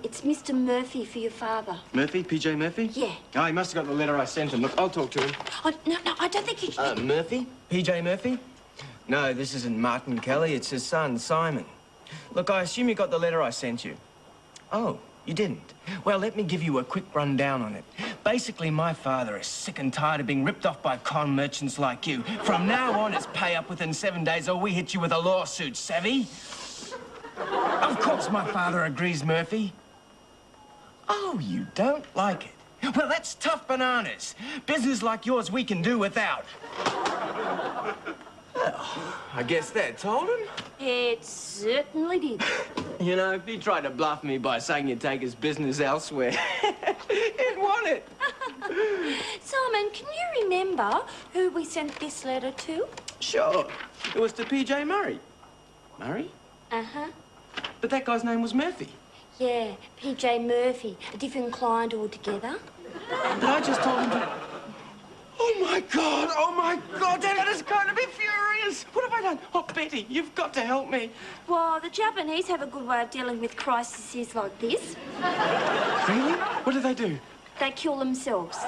It's Mr. Murphy for your father. Murphy? PJ Murphy? Yeah. Oh, he must have got the letter I sent him. Look, I'll talk to him. Oh, no, I don't think you should... Murphy? PJ Murphy? No, this isn't Martin Kelly. It's his son, Simon. Look, I assume you got the letter I sent you. Oh, you didn't? Well, let me give you a quick rundown on it. Basically, my father is sick and tired of being ripped off by con merchants like you. From now on, it's pay up within 7 days or we hit you with a lawsuit, savvy? Of course my father agrees, Murphy. Oh, you don't like it? Well, that's tough bananas. Business like yours we can do without. Well, I guess that told him. It certainly did. You know, if he tried to bluff me by saying you'd take his business elsewhere, he'd want it. Simon, can you remember who we sent this letter to? Sure. It was to PJ Murray. Murray? Uh-huh. But that guy's name was Murphy. Yeah, PJ Murphy, a different client altogether. But I just told him to... Oh, my God, Dad is going to be furious. What have I done? Oh, Betty, you've got to help me. Well, the Japanese have a good way of dealing with crises like this. Really? What do they do? They kill themselves.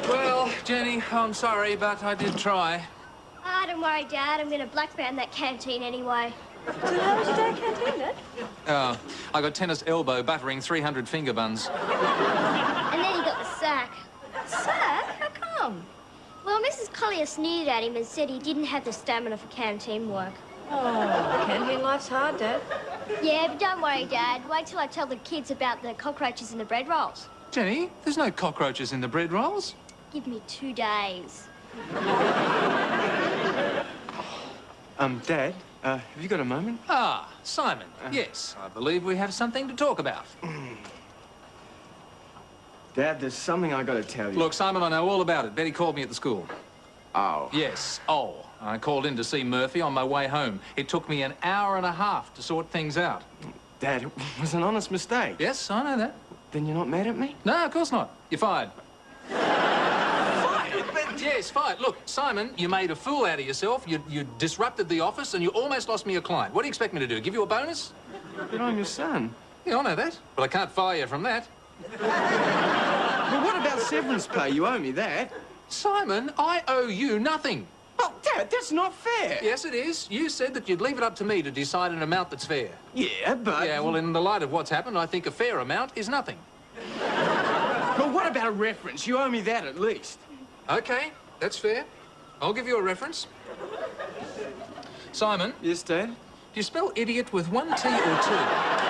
Well, Jenny, I'm sorry, but I did try. Ah, don't worry, Dad. I'm going to blackband that canteen anyway. So how was your day at canteen, Dad? Oh, I got tennis elbow buttering 300 finger buns. And then he got the sack. Sack? How come? Well, Mrs. Collier sneered at him and said he didn't have the stamina for canteen work. Oh, canteen life's hard, Dad. Yeah, but don't worry, Dad. Wait till I tell the kids about the cockroaches in the bread rolls. Jenny, there's no cockroaches in the bread rolls. Give me 2 days. Dad, have you got a moment? Ah, Simon. Yes, I believe we have something to talk about. Dad, there's something I got to tell you. Look, Simon, I know all about it. Betty called me at the school. Oh. Yes, I called in to see Murphy on my way home. It took me an hour and a half to sort things out. Dad, it was an honest mistake. Yes, I know that. Then you're not mad at me? No, of course not. You're fired. Fired? But... Yes, fired. Look, Simon, you made a fool out of yourself. You disrupted the office and you almost lost me a client. What do you expect me to do? Give you a bonus? But I'm your son. Yeah, I know that. But I can't fire you from that. But what about severance pay? You owe me that. Simon, I owe you nothing. Oh, Dad, that's not fair. Yes, it is. You said that you'd leave it up to me to decide an amount that's fair. Yeah, but... Yeah, well, in the light of what's happened, I think a fair amount is nothing. But what about a reference? You owe me that at least. Okay, that's fair. I'll give you a reference. Simon, do Yes, Dad? you spell idiot with 1 T or 2?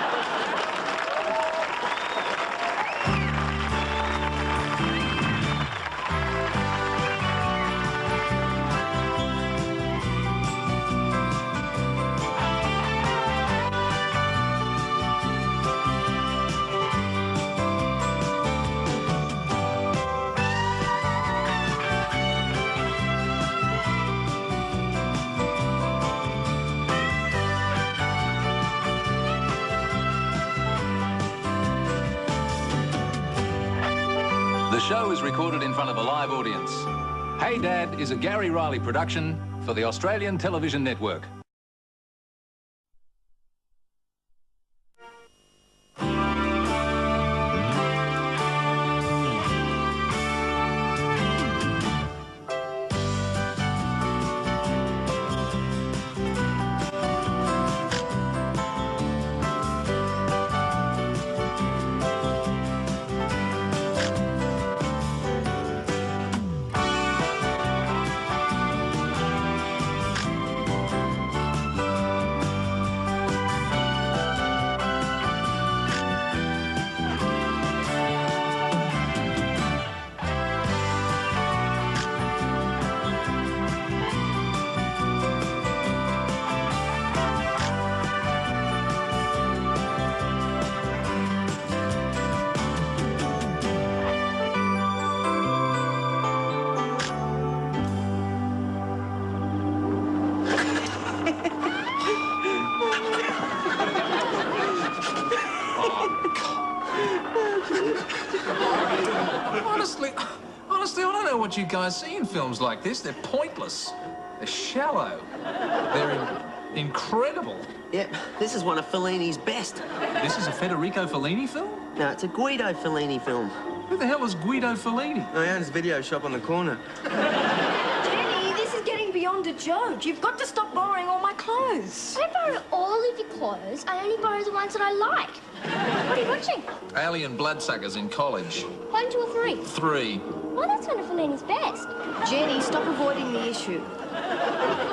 The show is recorded in front of a live audience. Hey Dad is a Gary Riley production for the Australian Television Network. Honestly, I don't know what you guys see in films like this. They're pointless. They're shallow. They're incredible. Yep, this is one of Fellini's best. This is a Federico Fellini film? No, it's a Guido Fellini film. Who the hell is Guido Fellini? I own his video shop on the corner. Jenny, this is getting beyond a joke. You've got to stop borrowing all my clothes. I don't borrow all of your clothes. I only borrow the ones that I like. What are you watching? Alien bloodsuckers in college. 1, 2, or 3? 3. Well, that's one of Fellini's best. Jenny, stop avoiding the issue.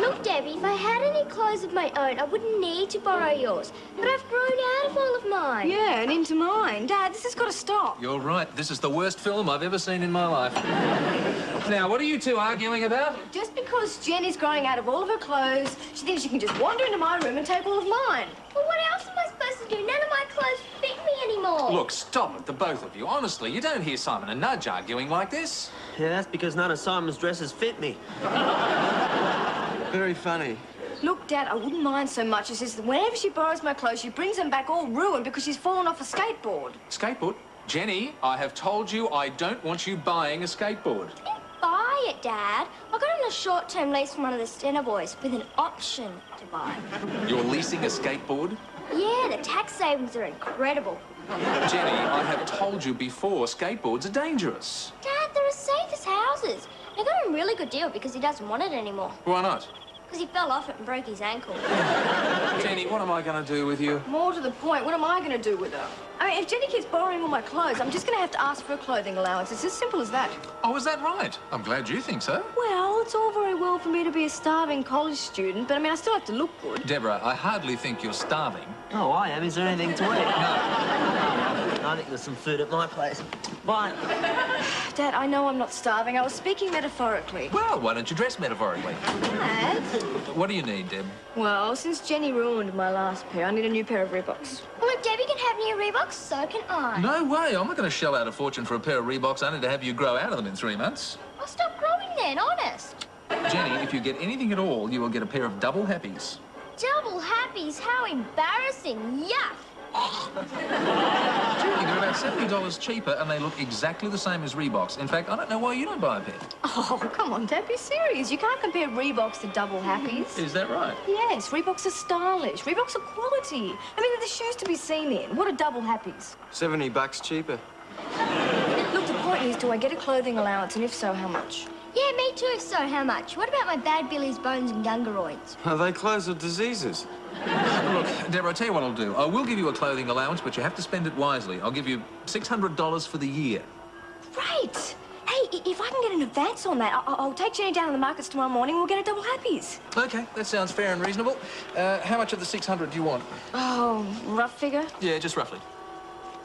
Look, Debbie, if I had any clothes of my own, I wouldn't need to borrow yours. But I've grown out of all of mine. Yeah, and into mine. Dad, this has got to stop. You're right. This is the worst film I've ever seen in my life. Now, what are you two arguing about? Just because Jenny's growing out of all of her clothes, she thinks she can just wander into my room and take all of mine. Well, what else am I supposed to do? None of my clothes fit me anymore. Look, stop it, the both of you. Honestly, you don't hear Simon and Nudge arguing like this. Yeah, that's because none of Simon's dresses fit me. Very funny. Look, Dad, I wouldn't mind so much as that whenever she borrows my clothes, she brings them back all ruined because she's fallen off a skateboard. Skateboard? Jenny, I have told you I don't want you buying a skateboard. I didn't buy it, Dad. I got it on a short-term lease from one of the Stenner boys with an option to buy. You're leasing a skateboard? Yeah, the tax savings are incredible. Jenny, I have told you before, skateboards are dangerous. Dad, they're as safe as houses. I got him a really good deal because he doesn't want it anymore. Why not? Because he fell off it and broke his ankle. Jenny, what am I going to do with you? More to the point, what am I going to do with her? I mean, if Jenny keeps borrowing all my clothes, I'm just going to have to ask for a clothing allowance. It's as simple as that. Oh, is that right? I'm glad you think so. Well, it's all very well for me to be a starving college student, but I mean, I still have to look good. Deborah, I hardly think you're starving. Oh, I am. Is there anything to eat? No. I think there's some food at my place. Bye. Dad, I know I'm not starving. I was speaking metaphorically. Well, why don't you dress metaphorically? Dad? What do you need, Deb? Well, since Jenny ruined my last pair, I need a new pair of Reeboks. Well, if Debbie can have new Reeboks, so can I. No way. I'm not going to shell out a fortune for a pair of Reeboks only to have you grow out of them in 3 months. I'll stop growing then, honest. Jenny, if you get anything at all, you will get a pair of double happies. Double happies, how embarrassing. Yuck. Jenny, they're about $70 cheaper and they look exactly the same as Reeboks. In fact, I don't know why you don't buy a pair. Oh, come on, Dad, be serious. You can't compare Reeboks to double happies. Is that right? Yes, Reeboks are stylish. Reeboks are quality. I mean, they're the shoes to be seen in. What are double happies? $70 cheaper. Look, the point is, do I get a clothing allowance, and if so, how much? Yeah, me too, so how much? What about my bad Billy's bones and gungaroids? Are they clothes or diseases? Look, Deborah, I'll tell you what I'll do. I will give you a clothing allowance, but you have to spend it wisely. I'll give you $600 for the year. Right. Hey, if I can get an advance on that, I'll take Jenny down to the markets tomorrow morning and we'll get a double happies. Okay, that sounds fair and reasonable. How much of the 600 do you want? Oh, rough figure? Yeah, just roughly.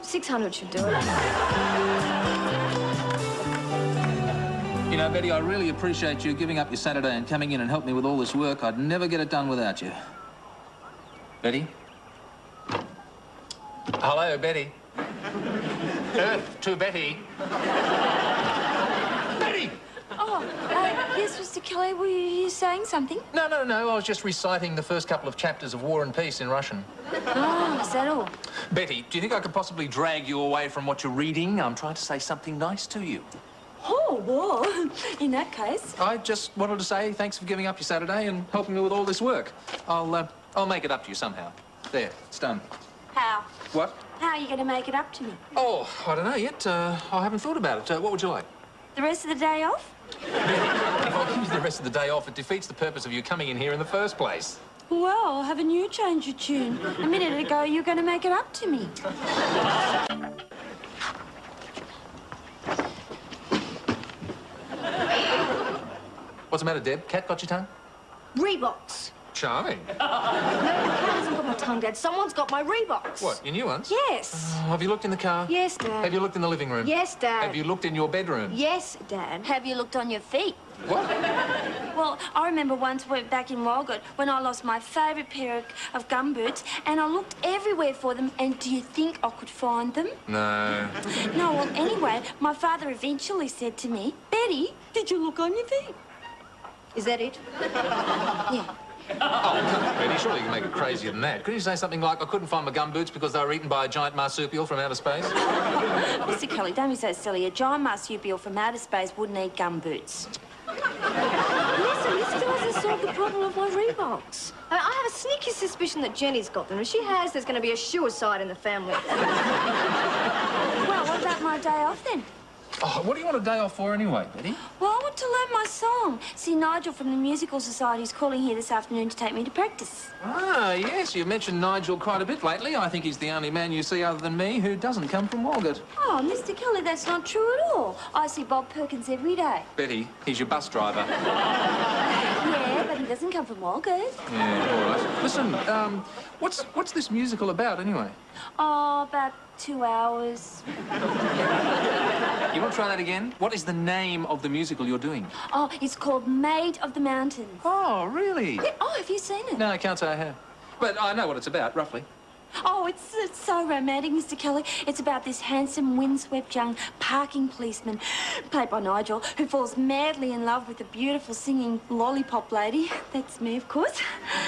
600 should do it. You know, Betty, I really appreciate you giving up your Saturday and coming in and helping me with all this work. I'd never get it done without you. Betty? Hello, Betty. Earth to Betty. Betty! Oh, yes, Mr. Kelly, were you saying something? No. I was just reciting the first couple of chapters of War and Peace in Russian. Oh, is that all? Betty, do you think I could possibly drag you away from what you're reading? I'm trying to say something nice to you. Oh, well, in that case. I just wanted to say thanks for giving up your Saturday and helping me with all this work. I'll make it up to you somehow. There, it's done. How? What? How are you going to make it up to me? Oh, I don't know yet. I haven't thought about it. What would you like? The rest of the day off? If I give you the rest of the day off, it defeats the purpose of you coming in here in the first place. Well, haven't you changed your tune? A minute ago, you were going to make it up to me. What's the matter, Deb? Cat got your tongue? Reeboks. Charming. No, the cat hasn't got my tongue, Dad. Someone's got my Reeboks. What, your new ones? Yes. Have you looked in the car? Yes, Dad. Have you looked in the living room? Yes, Dad. Have you looked in your bedroom? Yes, Dad. Have you looked on your feet? What? Well, I remember once back in Walgett when I lost my favourite pair of gumboots and I looked everywhere for them, and do you think I could find them? No. No, well, anyway, my father eventually said to me, Betty, did you look on your feet? Is that it? Yeah. Oh, come on, Betty. Surely you can make it crazier than that. Couldn't you say something like, I couldn't find my gumboots because they were eaten by a giant marsupial from outer space? Mr. Kelly, don't be so silly. A giant marsupial from outer space wouldn't eat gumboots. Listen, this still hasn't solved the problem of my Reeboks. I have a sneaky suspicion that Jenny's got them. If she has, there's going to be a suicide in the family. Well, what about my day off then? Oh, what do you want a day off for anyway, Betty? Well, I want to learn my song. See, Nigel from the Musical Society is calling here this afternoon to take me to practice. Ah, yes, you've mentioned Nigel quite a bit lately. I think he's the only man you see other than me who doesn't come from Walgett. Oh, Mr. Kelly, that's not true at all. I see Bob Perkins every day. Betty, he's your bus driver. Yeah, but he doesn't come from Walgett. Yeah, all right. Listen, what's this musical about anyway? Oh, about 2 hours. You want to try that again? What is the name of the musical you're doing? Oh, it's called Maid of the Mountains. Oh, really? Yeah, oh, have you seen it? No, I can't say I have. But I know what it's about, roughly. Oh, it's so romantic, Mr. Kelly. It's about this handsome, windswept young parking policeman, played by Nigel, who falls madly in love with a beautiful singing lollipop lady. That's me, of course.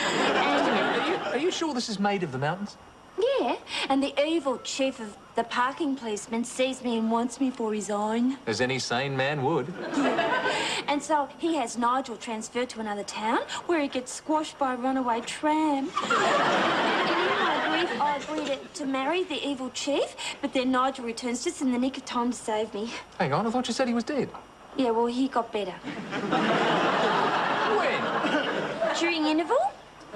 And, Are you sure this is Maid of the Mountains? yeah, and the evil chief of the parking policeman sees me and wants me for his own. As any sane man would. And so he has Nigel transferred to another town where he gets squashed by a runaway tram. And in my grief, I agree to marry the evil chief, but then Nigel returns just in the nick of time to save me. Hang on, I thought you said he was dead. Yeah, well, he got better. When? During interval,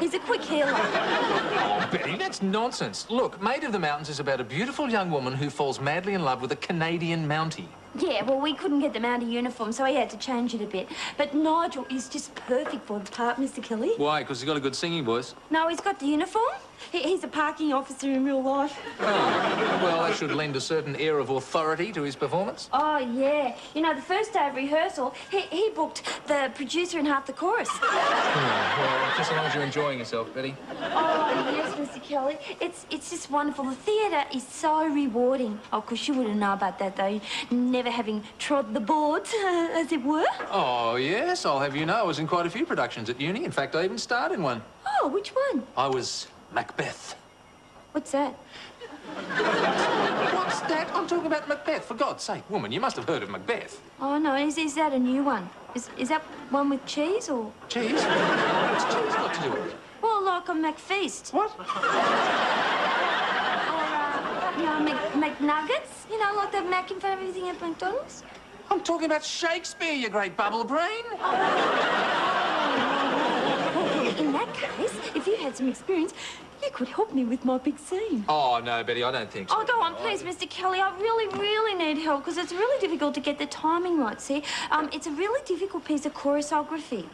he's a quick healer. Oh, Betty, that's nonsense. Look, Maid of the Mountains is about a beautiful young woman who falls madly in love with a Canadian Mountie. Yeah, well, we couldn't get the Mountie uniform, so he had to change it a bit. But Nigel is just perfect for the part, Mr. Kelly. Why? Because he's got a good singing voice? No, he's got the uniform. He's a parking officer in real life. Oh, well, that should lend a certain air of authority to his performance. Oh, yeah. You know, the first day of rehearsal, he booked the producer and half the chorus. Well, just as long as you're enjoying yourself, Betty. Oh, yes, Mr. Kelly. It's just wonderful. The theatre is so rewarding. Oh, of course, you wouldn't know about that, though. Never having trod the boards, as it were. Oh, yes, I'll have you know I was in quite a few productions at uni. In fact, I even starred in one. Oh, which one? I was Macbeth. What's that? What's that? I'm talking about Macbeth. For God's sake, woman, you must have heard of Macbeth. Oh, no, is that a new one? Is that one with cheese, or...? Cheese? What's cheese got to do with it? Well, like a McFeast. What? Or, you know, McNuggets? You know, like the Mac in front of everything at McDonald's? I'm talking about Shakespeare, you great bubble brain. In that case, if you had some experience, you could help me with my big scene. Oh, no, Betty, I don't think so. Oh, go on, please, Mr. Kelly. I really need help, because it's really difficult to get the timing right, see? It's a really difficult piece of choreography.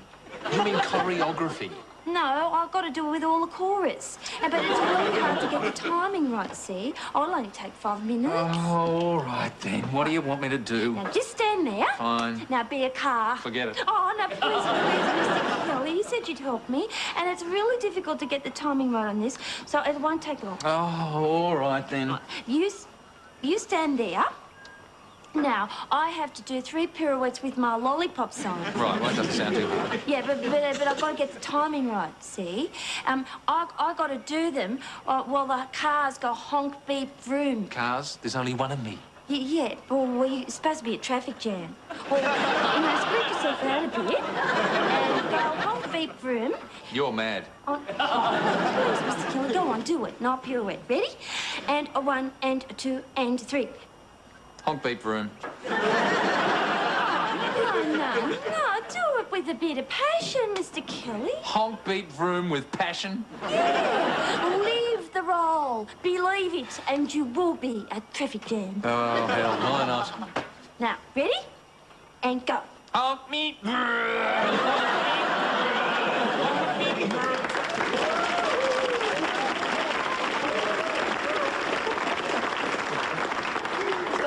You mean choreography? No, I've got to do it with all the chorus. But it's really hard to get the timing right, see? I'll only take 5 minutes. Oh, all right, then. What do you want me to do? Now, just stand there. Fine. Now, be a car. Forget it. Oh, no, please, Mr. Kelly. You said you'd help me. And it's really difficult to get the timing right on this, so it won't take long. Oh, all right, then. You stand there. Now, I have to do 3 pirouettes with my lollipop song. Right, well, that doesn't sound too hard. Yeah, but I've got to get the timing right, see? I got to do them while the cars go honk, beep, vroom. Cars, there's only one of me. Yeah, well, you're supposed to be a traffic jam. Well, you know, spread yourself out a bit and go honk, beep, vroom. You're mad. Oh, please, Mr. Kelly, go on, do it. Not pirouette. Ready? And a 1 and a 2 and 3. Honk beep room. No, do it with a bit of passion, Mr. Kelly. Honk beep room with passion? Yeah. Leave the role. Believe it, and you will be a traffic jam. Oh, hell, why not? Now, ready? And go. Honk me.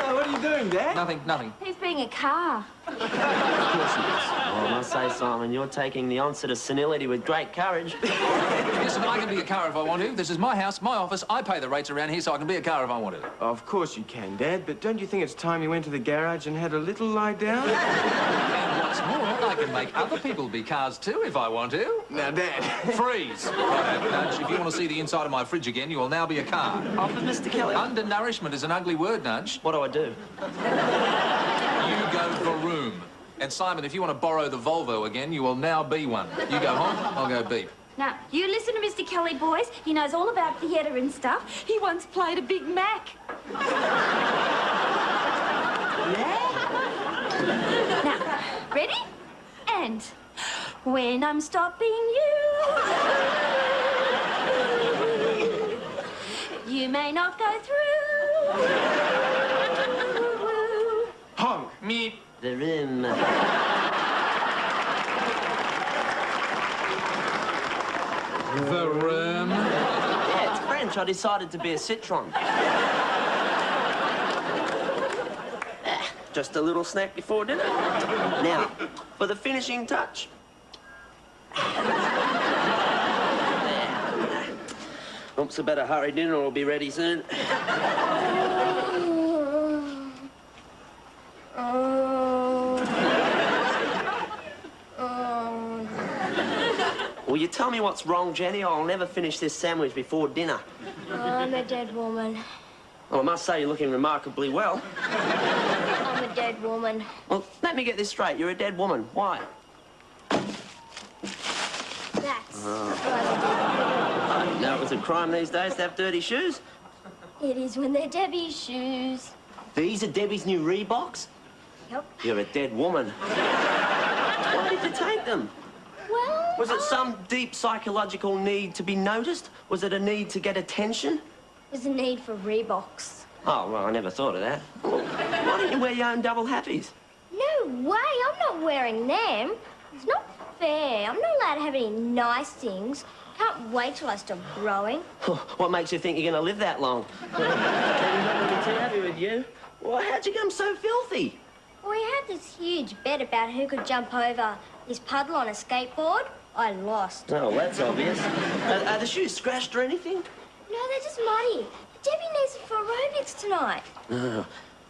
What are you doing, Dad? Nothing. He's being a car. Of course he is. Well, I must say, Simon, you're taking the onset of senility with great courage. Listen, I can be a car if I want to. This is my house, my office. I pay the rates around here, so I can be a car if I want to. Of course you can, Dad, but don't you think it's time you went to the garage and had a little lie down? And What's more, I can make other people be cars too if I want to. Now, Dad. Freeze. Righto, Nudge, if you want to see the inside of my fridge again, you will now be a car. Oh, but Mr. Kelly. Undernourishment is an ugly word, Nudge. What do I do? You go for room. And Simon, if you want to borrow the Volvo again, you will now be one. You go honk, I'll go beep. Now, you listen to Mr. Kelly, boys. He knows all about theatre and stuff. He once played a Big Mac. Yeah? Now, ready? And when I'm stopping you, you may not go through. Honk. Meep. The rim. The room. Yeah, it's French. I decided to be a citron. Just a little snack before dinner. Now, for the finishing touch. Oops, I better hurry. Dinner will be ready soon. Will you tell me what's wrong, Jenny? I'll never finish this sandwich before dinner. Oh, I'm a dead woman. Well, I must say you're looking remarkably well. I'm a dead woman. Well, let me get this straight. You're a dead woman. Why? That's why I'm a dead woman. Now, it's a crime these days to have dirty shoes. It is when they're Debbie's shoes. These are Debbie's new Reeboks? Yep. You're a dead woman. Why did you take them? Well, Was it some deep psychological need to be noticed? Was it a need to get attention? there's a need for Reeboks. Oh, well, I never thought of that. Well, why don't you wear your own double happies? No way, I'm not wearing them. It's not fair. I'm not allowed to have any nice things. Can't wait till I stop growing. What makes you think you're going to live that long? Debbie's not going to be too happy with you. Well, how'd you become so filthy? We had this huge bet about who could jump over this puddle on a skateboard. I lost. Oh, that's obvious. Are the shoes scratched or anything? No, they're just muddy. Debbie needs them for aerobics tonight.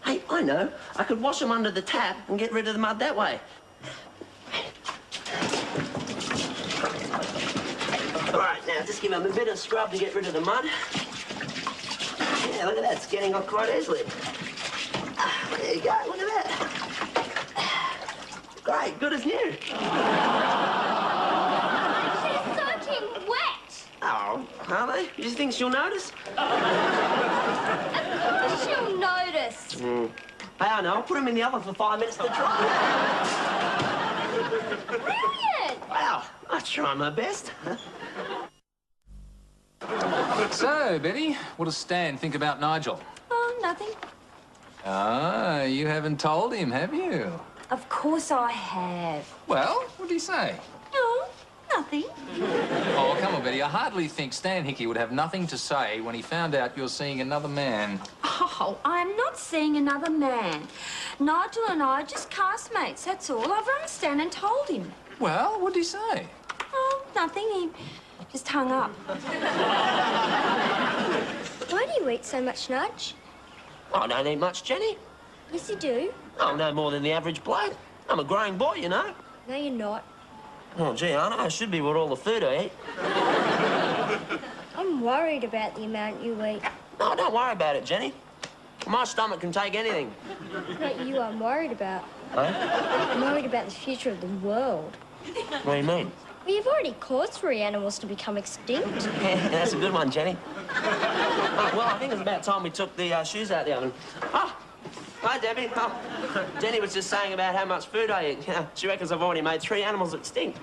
Hey, I know. I could wash them under the tap and get rid of the mud that way. All right, now just give them a bit of scrub to get rid of the mud. Yeah, look at that. It's getting off quite easily. There you go. Look at that. Great. Good as new. They're soaking wet. Oh, are they? Do you think she'll notice? Of course she'll notice. Hey, I know. I'll put them in the oven for 5 minutes to dry. Brilliant. Wow. I try my best. So, Betty, what does Stan think about Nigel? Oh, nothing. Ah, you haven't told him, have you? Of course I have. Well, what did he say? No, nothing. Oh, come on, Betty. I hardly think Stan Hickey would have nothing to say when he found out you're seeing another man. Oh, I'm not seeing another man. Nigel and I are just castmates, that's all. I've run Stan and told him. Well, what did he say? Oh, nothing. He just hung up. Why do you eat so much, Nudge? I don't eat much, Jenny. Yes, you do. Oh, no more than the average bloke. I'm a growing boy, you know. No, you're not. Oh, gee, I know. I should be with all the food I eat. I'm worried about the amount you eat. No, don't worry about it, Jenny. My stomach can take anything. It's not you I'm worried about. Huh? I'm worried about the future of the world. What do you mean? Well, you've already caused 3 animals to become extinct. Yeah, that's a good one, Jenny. Oh, well, I think it's about time we took the shoes out of the oven. Oh, hi, Debbie. Oh, Jenny was just saying about how much food I eat. She reckons I've already made 3 animals extinct.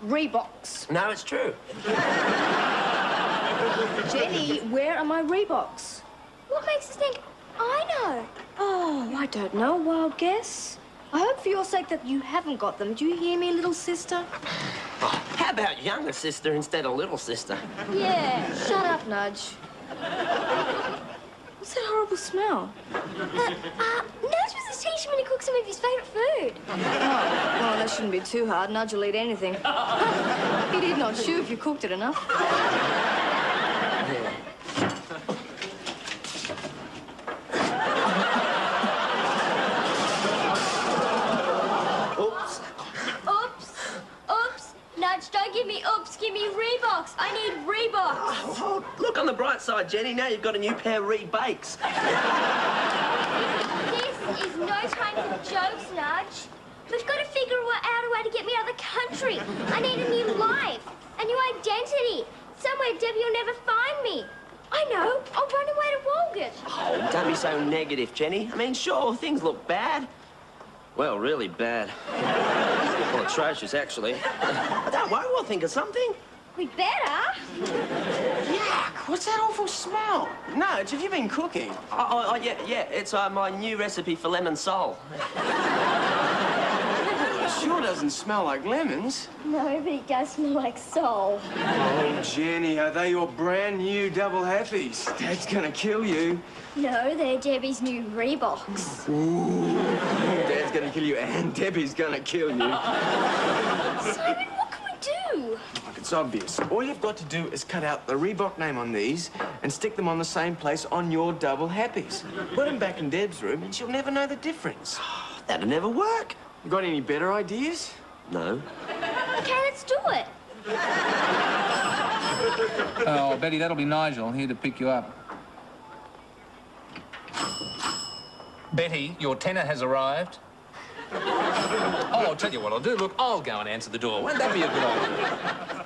Reeboks. No, it's true. Jenny, where are my Reeboks? What makes us think I know? Oh, I don't know. Wild guess. I hope for your sake that you haven't got them. Do you hear me, little sister? Oh, how about younger sister instead of little sister? Yeah. Shut up, Nudge. What's that horrible smell? Nudge was just teaching me to cook some of his favourite food. Oh, well, that shouldn't be too hard. Nudge will eat anything. He did not chew if you cooked it enough. Oops. outside, Jenny. Now you've got a new pair of rebakes. This is no time for jokes, Nudge. We've got to figure out a way to get me out of the country. I need a new life, a new identity. Somewhere Debbie will never find me. I know. I'll run away to Walgett. Oh, don't be so negative, Jenny. I mean, sure, things look bad. Well, really bad. Well, atrocious, actually. But don't worry, we'll think of something. We better. Yuck! What's that awful smell? Nudge, have you been cooking? Oh, yeah. It's my new recipe for lemon sole. It sure doesn't smell like lemons. No, but it does smell like soul. Oh, Jenny, are they your brand new double happies? Dad's gonna kill you. No, they're Debbie's new Reeboks. Ooh. Dad's gonna kill you and Debbie's gonna kill you. Simon, what can we do? Look, it's obvious. All you've got to do is cut out the Reebok name on these and stick them on the same place on your double happies. Put them back in Deb's room and she'll never know the difference. That'll never work. You got any better ideas? No. Okay, let's do it. Oh, Betty, that'll be Nigel here to pick you up. Betty, your tenor has arrived. Oh, I'll tell you what I'll do. Look, I'll go and answer the door. Won't that be a good idea?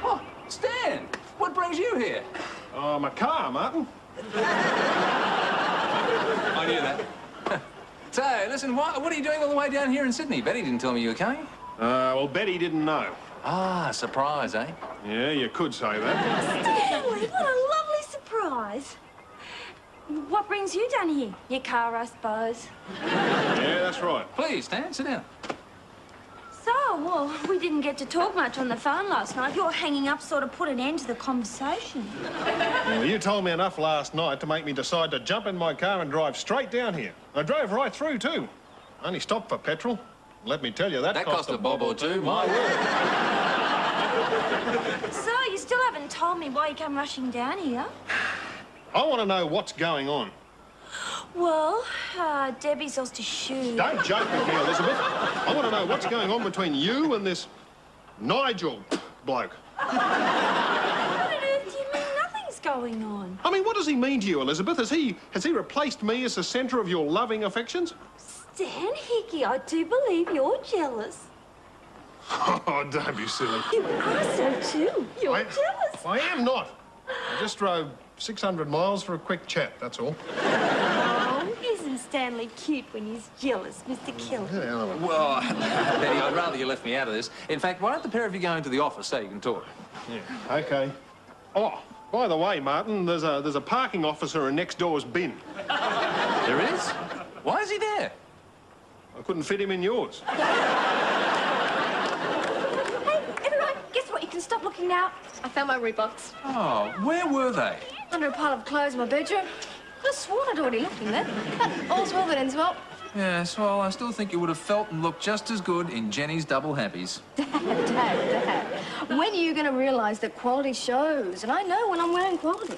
Oh, Stan, what brings you here? Oh, my car, Martin. I knew that. So, listen, what are you doing all the way down here in Sydney? Betty didn't tell me you were coming. Well, Betty didn't know. Ah, surprise, eh? Yeah, you could say that. Stanley, what a lovely surprise. What brings you down here? Your car, I suppose. Yeah, that's right. Please, Stan, sit down. So, well, we didn't get to talk much on the phone last night. Your hanging up sort of put an end to the conversation. Well, you told me enough last night to make me decide to jump in my car and drive straight down here. I drove right through, too. Only stopped for petrol. Let me tell you, that cost a bob or two, my word. So, you still haven't told me why you come rushing down here? I want to know what's going on. Well, Debbie's lost her shoe. Don't joke with me, Elizabeth. I want to know what's going on between you and this Nigel bloke. What on earth do you mean nothing's going on? I mean, what does he mean to you, Elizabeth? Has he replaced me as the centre of your loving affections? Stan Hickey, I do believe you're jealous. Oh, don't be silly. You are so too. You're jealous. I am not. I just drove 600 miles for a quick chat, that's all. Oh, isn't Stanley cute when he's jealous, Mr. Killer? Well, Betty, I'd rather you left me out of this. In fact, why don't the pair of you go into the office so you can talk? Yeah, OK. Oh, by the way, Martin, there's a parking officer in next door's bin. There is? Why is he there? I couldn't fit him in yours. Hey, everyone, guess what? You can stop looking now. I found my Reeboks. Oh, where were they? Under a pile of clothes in my bedroom. Could have sworn I'd already looked in there. But all's well that ends well. Yes, well, I still think you would have felt and looked just as good in Jenny's double happies. Dad. When are you going to realise that quality shows? And I know when I'm wearing quality.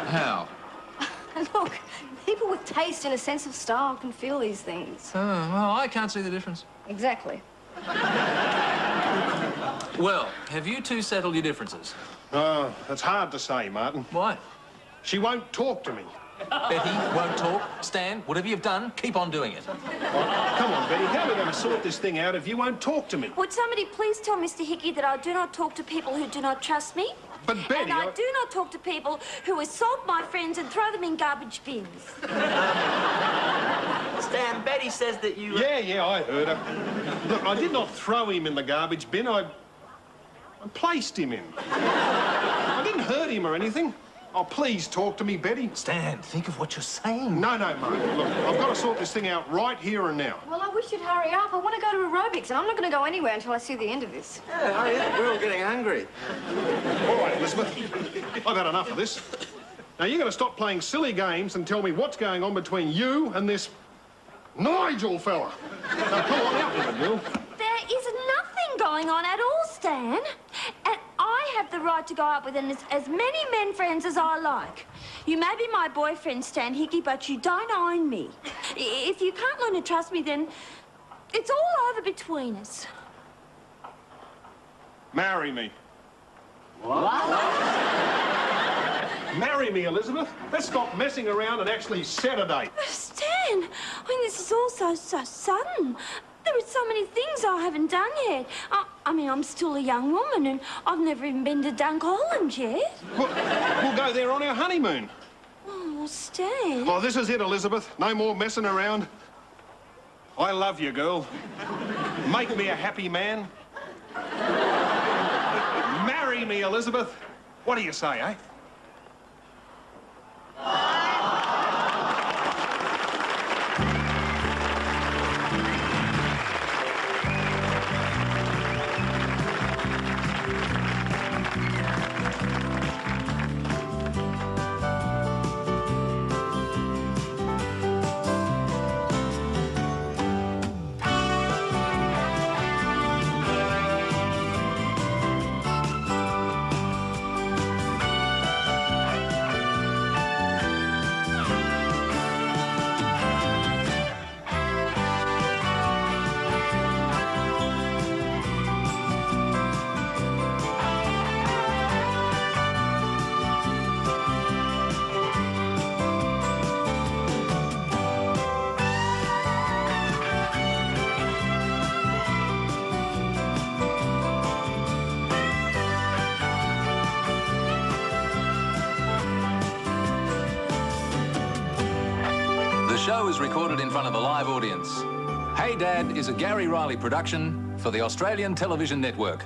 How? Look, people with taste and a sense of style can feel these things. Oh, well, I can't see the difference. Exactly. Well, have you two settled your differences? Oh, that's hard to say, Martin. Why? She won't talk to me. Betty won't talk. Stan, whatever you've done, keep on doing it. Oh, come on, Betty, how are we going to sort this thing out if you won't talk to me? Would somebody please tell Mr. Hickey that I do not talk to people who do not trust me? But, Betty, And I do not talk to people who assault my friends and throw them in garbage bins. Stan, Betty says that you... Yeah, I heard her. Look, I did not throw him in the garbage bin. I placed him in. I didn't hurt him or anything. Oh, please talk to me, Betty. Stan, think of what you're saying. No, Martin. Look, I've got to sort this thing out right here and now. Well, I wish you'd hurry up. I want to go to aerobics, and I'm not going to go anywhere until I see the end of this. Yeah, hurry up. We're all getting hungry. All right, Elizabeth. I've had enough of this. Now, you're going to stop playing silly games and tell me what's going on between you and this Nigel fella. Now, come on out with it, Bill. There is nothing going on at all, Stan. And I have the right to go out with as many men friends as I like. You may be my boyfriend, Stan Hickey, but you don't own me. If you can't learn to trust me, then it's all over between us. Marry me. Marry me, Elizabeth. Let's stop messing around and actually set a date. Stan, I mean, this is all so sudden. There are so many things I haven't done yet. I mean, I'm still a young woman and I've never even been to Dunk Island yet. We'll go there on our honeymoon. Oh, Stan. Oh, this is it, Elizabeth. No more messing around. I love you, girl. Make me a happy man. Marry me, Elizabeth. What do you say, eh? The show is recorded in front of a live audience. Hey Dad is a Gary Riley production for the Australian Television Network.